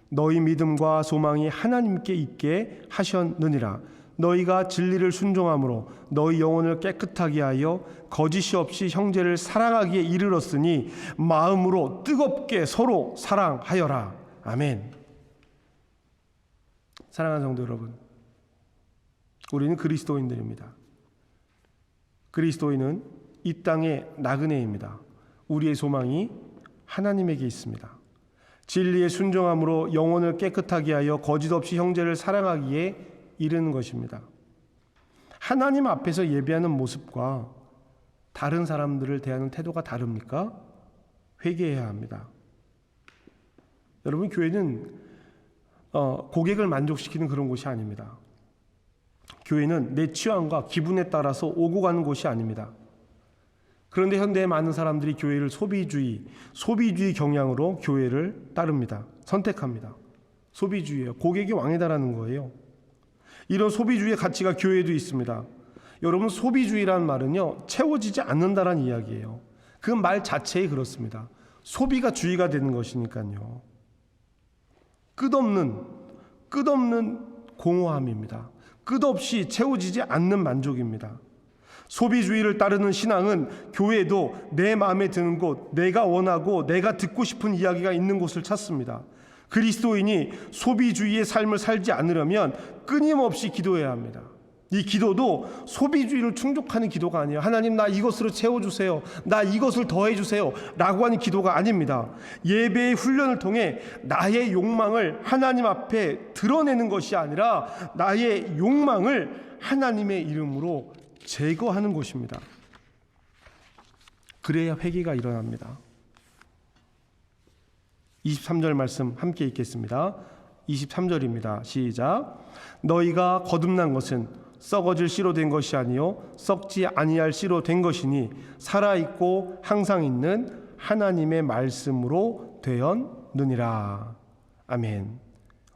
너희 믿음과 소망이 하나님께 있게 하셨느니라. 너희가 진리를 순종함으로 너희 영혼을 깨끗하게 하여 거짓이 없이 형제를 사랑하기에 이르렀으니 마음으로 뜨겁게 서로 사랑하여라. 아멘. 사랑하는 성도 여러분, 우리는 그리스도인들입니다. 그리스도인은 이 땅의 나그네입니다. 우리의 소망이 하나님에게 있습니다. 진리에 순종함으로 영혼을 깨끗하게 하여 거짓 없이 형제를 사랑하기에 이르는 것입니다. 하나님 앞에서 예배하는 모습과 다른 사람들을 대하는 태도가 다릅니까? 회개해야 합니다. 여러분, 교회는 고객을 만족시키는 그런 곳이 아닙니다. 교회는 내 취향과 기분에 따라서 오고 가는 곳이 아닙니다. 그런데 현대의 많은 사람들이 교회를 소비주의 경향으로 교회를 따릅니다. 선택합니다. 소비주의예요. 고객이 왕이다라는 거예요. 이런 소비주의의 가치가 교회에도 있습니다. 여러분, 소비주의라는 말은요, 채워지지 않는다라는 이야기예요. 그 말 자체에 그렇습니다. 소비가 주의가 되는 것이니까요. 끝없는 공허함입니다. 끝없이 채워지지 않는 만족입니다. 소비주의를 따르는 신앙은 교회도 내 마음에 드는 곳, 내가 원하고 내가 듣고 싶은 이야기가 있는 곳을 찾습니다. 그리스도인이 소비주의의 삶을 살지 않으려면 끊임없이 기도해야 합니다. 이 기도도 소비주의를 충족하는 기도가 아니에요. 하나님, 나 이것으로 채워주세요. 나 이것을 더해주세요. 라고 하는 기도가 아닙니다. 예배의 훈련을 통해 나의 욕망을 하나님 앞에 드러내는 것이 아니라 나의 욕망을 하나님의 이름으로 제거하는 것입니다. 그래야 회개가 일어납니다. 23절 말씀 함께 읽겠습니다. 23절입니다. 시작. 너희가 거듭난 것은 썩어질 씨로 된 것이 아니요 썩지 아니할 씨로 된 것이니 살아있고 항상 있는 하나님의 말씀으로 되었느니라. 아멘.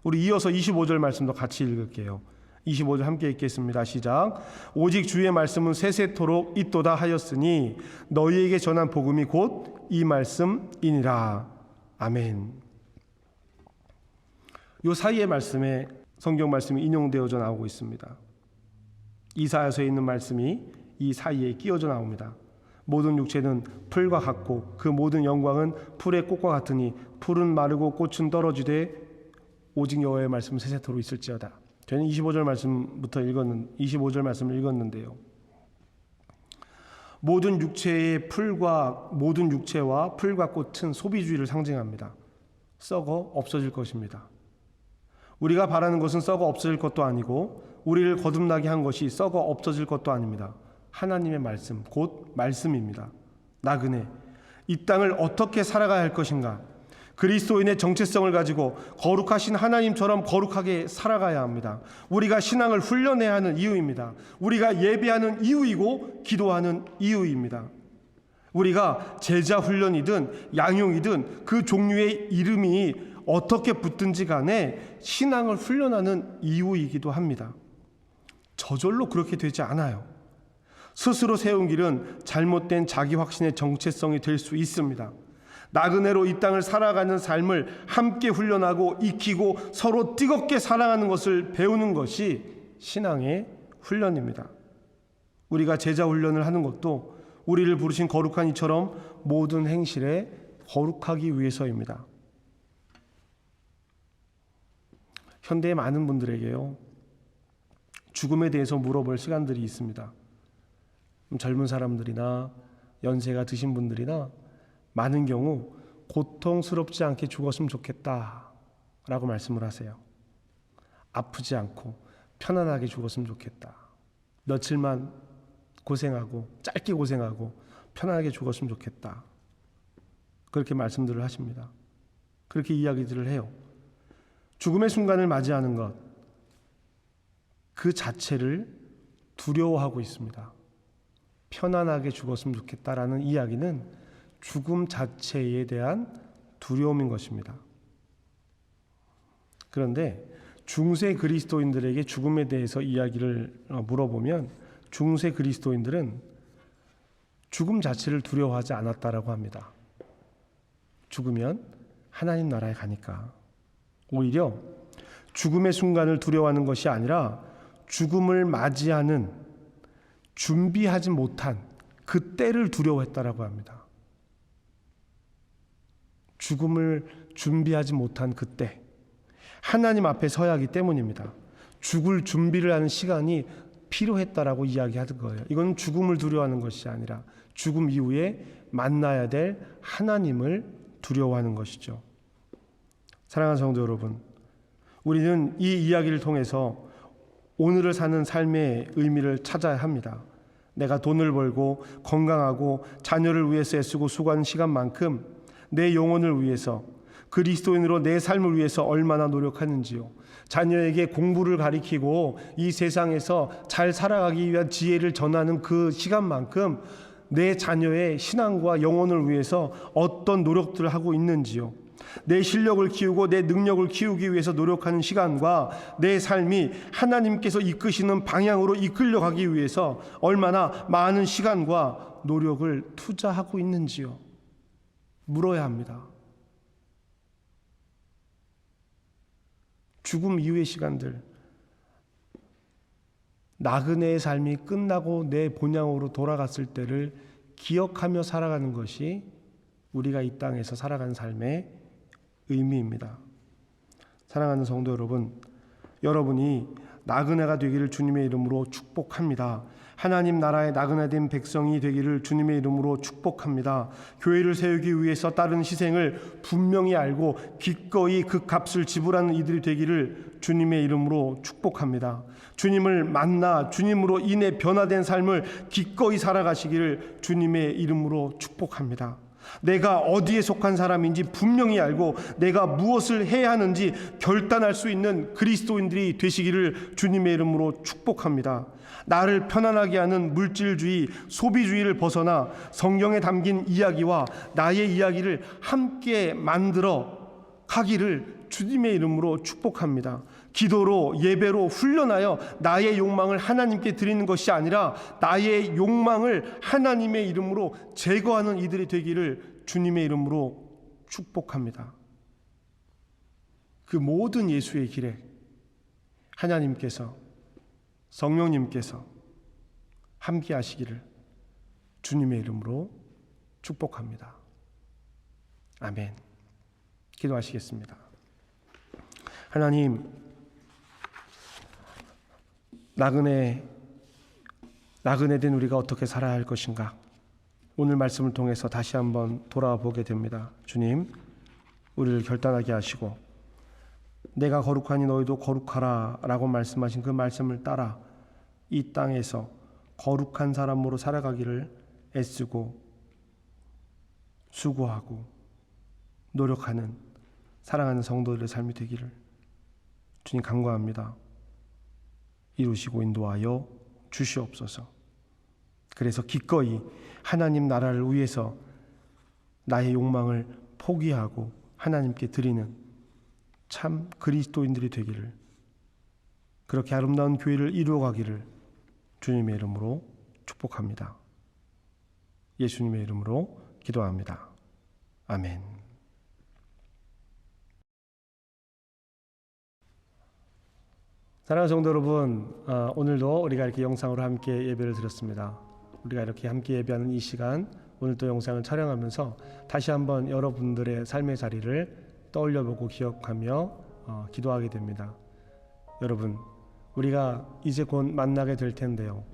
우리 이어서 25절 말씀도 같이 읽을게요. 25절 함께 읽겠습니다. 시작. 오직 주의 말씀은 세세토록 있도다 하였으니 너희에게 전한 복음이 곧 이 말씀이니라. 아멘. 요 사이의 말씀에 성경 말씀이 인용되어져 나오고 있습니다. 이사야서에 있는 말씀이 이 사이에 끼어져 나옵니다. 모든 육체는 풀과 같고 그 모든 영광은 풀의 꽃과 같으니 풀은 마르고 꽃은 떨어지되 오직 여호와의 말씀은 세세토록 있을지어다. 저는 25절 말씀을 읽었는데요. 모든 육체와 풀과 꽃은 소비주의를 상징합니다. 썩어 없어질 것입니다. 우리가 바라는 것은 썩어 없어질 것도 아니고 우리를 거듭나게 한 것이 썩어 없어질 것도 아닙니다. 하나님의 말씀, 곧 말씀입니다. 나그네, 이 땅을 어떻게 살아가야 할 것인가? 그리스도인의 정체성을 가지고 거룩하신 하나님처럼 거룩하게 살아가야 합니다. 우리가 신앙을 훈련해야 하는 이유입니다. 우리가 예배하는 이유이고 기도하는 이유입니다. 우리가 제자 훈련이든 양용이든 그 종류의 이름이 어떻게 붙든지 간에 신앙을 훈련하는 이유이기도 합니다. 저절로 그렇게 되지 않아요. 스스로 세운 길은 잘못된 자기 확신의 정체성이 될 수 있습니다. 나그네로 이 땅을 살아가는 삶을 함께 훈련하고 익히고 서로 뜨겁게 사랑하는 것을 배우는 것이 신앙의 훈련입니다. 우리가 제자 훈련을 하는 것도 우리를 부르신 거룩한 이처럼 모든 행실에 거룩하기 위해서입니다. 현대의 많은 분들에게요, 죽음에 대해서 물어볼 시간들이 있습니다. 젊은 사람들이나 연세가 드신 분들이나 많은 경우 고통스럽지 않게 죽었으면 좋겠다 라고 말씀을 하세요. 아프지 않고 편안하게 죽었으면 좋겠다. 며칠만 고생하고 짧게 고생하고 편안하게 죽었으면 좋겠다. 그렇게 말씀들을 하십니다. 그렇게 이야기들을 해요. 죽음의 순간을 맞이하는 것, 그 자체를 두려워하고 있습니다. 편안하게 죽었으면 좋겠다라는 이야기는 죽음 자체에 대한 두려움인 것입니다. 그런데 중세 그리스도인들에게 죽음에 대해서 이야기를 물어보면 중세 그리스도인들은 죽음 자체를 두려워하지 않았다라고 합니다. 죽으면 하나님 나라에 가니까. 오히려 죽음의 순간을 두려워하는 것이 아니라 죽음을 맞이하는 준비하지 못한 그 때를 두려워했다라고 합니다. 죽음을 준비하지 못한 그때, 하나님 앞에 서야 하기 때문입니다. 죽을 준비를 하는 시간이 필요했다라고 이야기하는 거예요. 이건 죽음을 두려워하는 것이 아니라 죽음 이후에 만나야 될 하나님을 두려워하는 것이죠. 사랑하는 성도 여러분, 우리는 이 이야기를 통해서 오늘을 사는 삶의 의미를 찾아야 합니다. 내가 돈을 벌고 건강하고 자녀를 위해서 애쓰고 수고하는 시간만큼 내 영혼을 위해서, 그리스도인으로 내 삶을 위해서 얼마나 노력하는지요. 자녀에게 공부를 가르치고 이 세상에서 잘 살아가기 위한 지혜를 전하는 그 시간만큼 내 자녀의 신앙과 영혼을 위해서 어떤 노력들을 하고 있는지요. 내 실력을 키우고 내 능력을 키우기 위해서 노력하는 시간과 내 삶이 하나님께서 이끄시는 방향으로 이끌려 가기 위해서 얼마나 많은 시간과 노력을 투자하고 있는지요. 물어야 합니다. 죽음 이후의 시간들, 나그네의 삶이 끝나고 내 본향으로 돌아갔을 때를 기억하며 살아가는 것이 우리가 이 땅에서 살아가는 삶의 의미입니다. 사랑하는 성도 여러분, 여러분이 나그네가 되기를 주님의 이름으로 축복합니다. 하나님 나라의 나그네된 백성이 되기를 주님의 이름으로 축복합니다. 교회를 세우기 위해서 따른 희생을 분명히 알고 기꺼이 그 값을 지불하는 이들이 되기를 주님의 이름으로 축복합니다. 주님을 만나 주님으로 인해 변화된 삶을 기꺼이 살아가시기를 주님의 이름으로 축복합니다. 내가 어디에 속한 사람인지 분명히 알고 내가 무엇을 해야 하는지 결단할 수 있는 그리스도인들이 되시기를 주님의 이름으로 축복합니다. 나를 편안하게 하는 물질주의, 소비주의를 벗어나 성경에 담긴 이야기와 나의 이야기를 함께 만들어 가기를 주님의 이름으로 축복합니다. 기도로, 예배로 훈련하여 나의 욕망을 하나님께 드리는 것이 아니라 나의 욕망을 하나님의 이름으로 제거하는 이들이 되기를 주님의 이름으로 축복합니다. 그 모든 예수의 길에 하나님께서, 성령님께서 함께 하시기를 주님의 이름으로 축복합니다. 아멘. 기도하시겠습니다. 하나님, 나그네된 우리가 어떻게 살아야 할 것인가? 오늘 말씀을 통해서 다시 한번 돌아보게 됩니다. 주님, 우리를 결단하게 하시고 내가 거룩하니 너희도 거룩하라 라고 말씀하신 그 말씀을 따라 이 땅에서 거룩한 사람으로 살아가기를 애쓰고 수고하고 노력하는 사랑하는 성도들의 삶이 되기를 주님 간구합니다. 이루시고 인도하여 주시옵소서. 그래서 기꺼이 하나님 나라를 위해서 나의 욕망을 포기하고 하나님께 드리는 참 그리스도인들이 되기를, 그렇게 아름다운 교회를 이루어가기를 주님의 이름으로 축복합니다. 예수님의 이름으로 기도합니다. 아멘. 사랑하는 성도 여러분, 오늘도 우리가 이렇게 영상으로 함께 예배를 드렸습니다. 우리가 이렇게 함께 예배하는 이 시간, 오늘 또 영상을 촬영하면서 다시 한번 여러분들의 삶의 자리를 떠올려보고 기억하며 기도하게 됩니다. 여러분, 우리가 이제 곧 만나게 될 텐데요,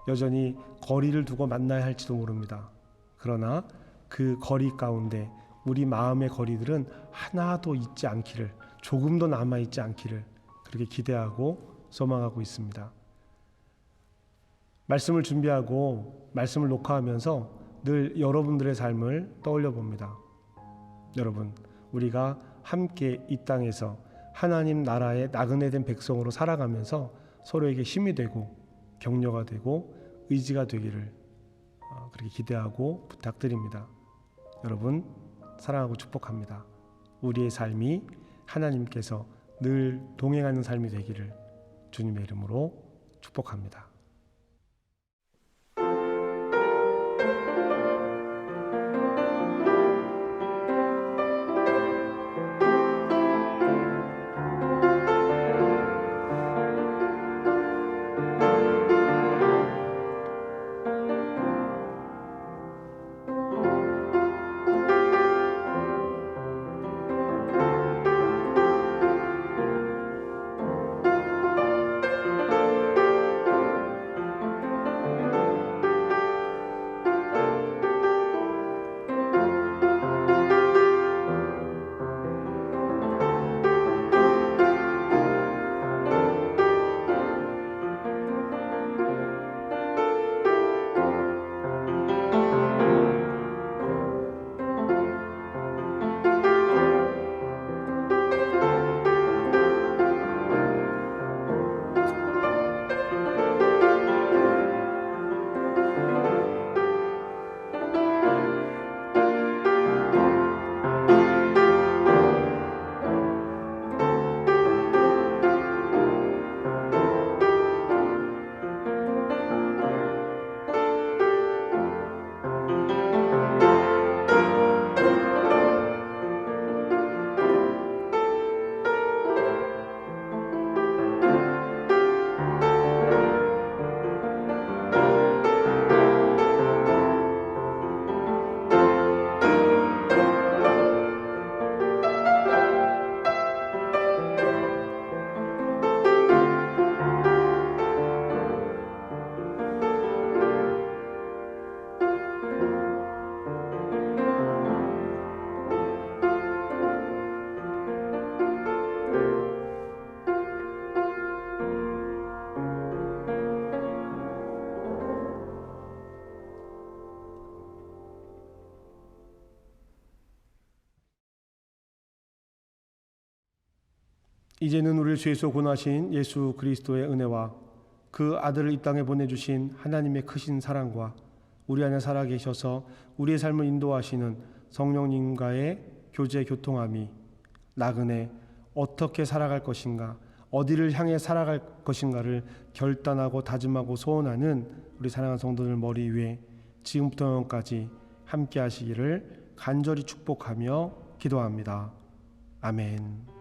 여전히 거리를 두고 만나야 할지도 모릅니다. 그러나 그 거리 가운데 우리 마음의 거리들은 하나도 있지 않기를, 조금도 남아있지 않기를 그렇게 기대하고 소망하고 있습니다. 말씀을 준비하고 말씀을 녹화하면서 늘 여러분들의 삶을 떠올려 봅니다. 여러분, 우리가 함께 이 땅에서 하나님 나라의 나그네 된 백성으로 살아가면서 서로에게 힘이 되고 격려가 되고 의지가 되기를 그렇게 기대하고 부탁드립니다. 여러분, 사랑하고 축복합니다. 우리의 삶이 하나님께서 늘 동행하는 삶이 되기를 주님의 이름으로 축복합니다. 이제는 우리를 죄에서 구원하신 예수 그리스도의 은혜와 그 아들을 이 땅에 보내주신 하나님의 크신 사랑과 우리 안에 살아계셔서 우리의 삶을 인도하시는 성령님과의 교제 교통함이 나그네 어떻게 살아갈 것인가, 어디를 향해 살아갈 것인가를 결단하고 다짐하고 소원하는 우리 사랑하는 성도들 머리 위에 지금부터 영원까지 함께 하시기를 간절히 축복하며 기도합니다. 아멘.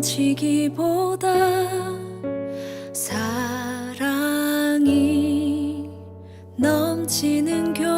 넘치기보다 사랑이 넘치는 교회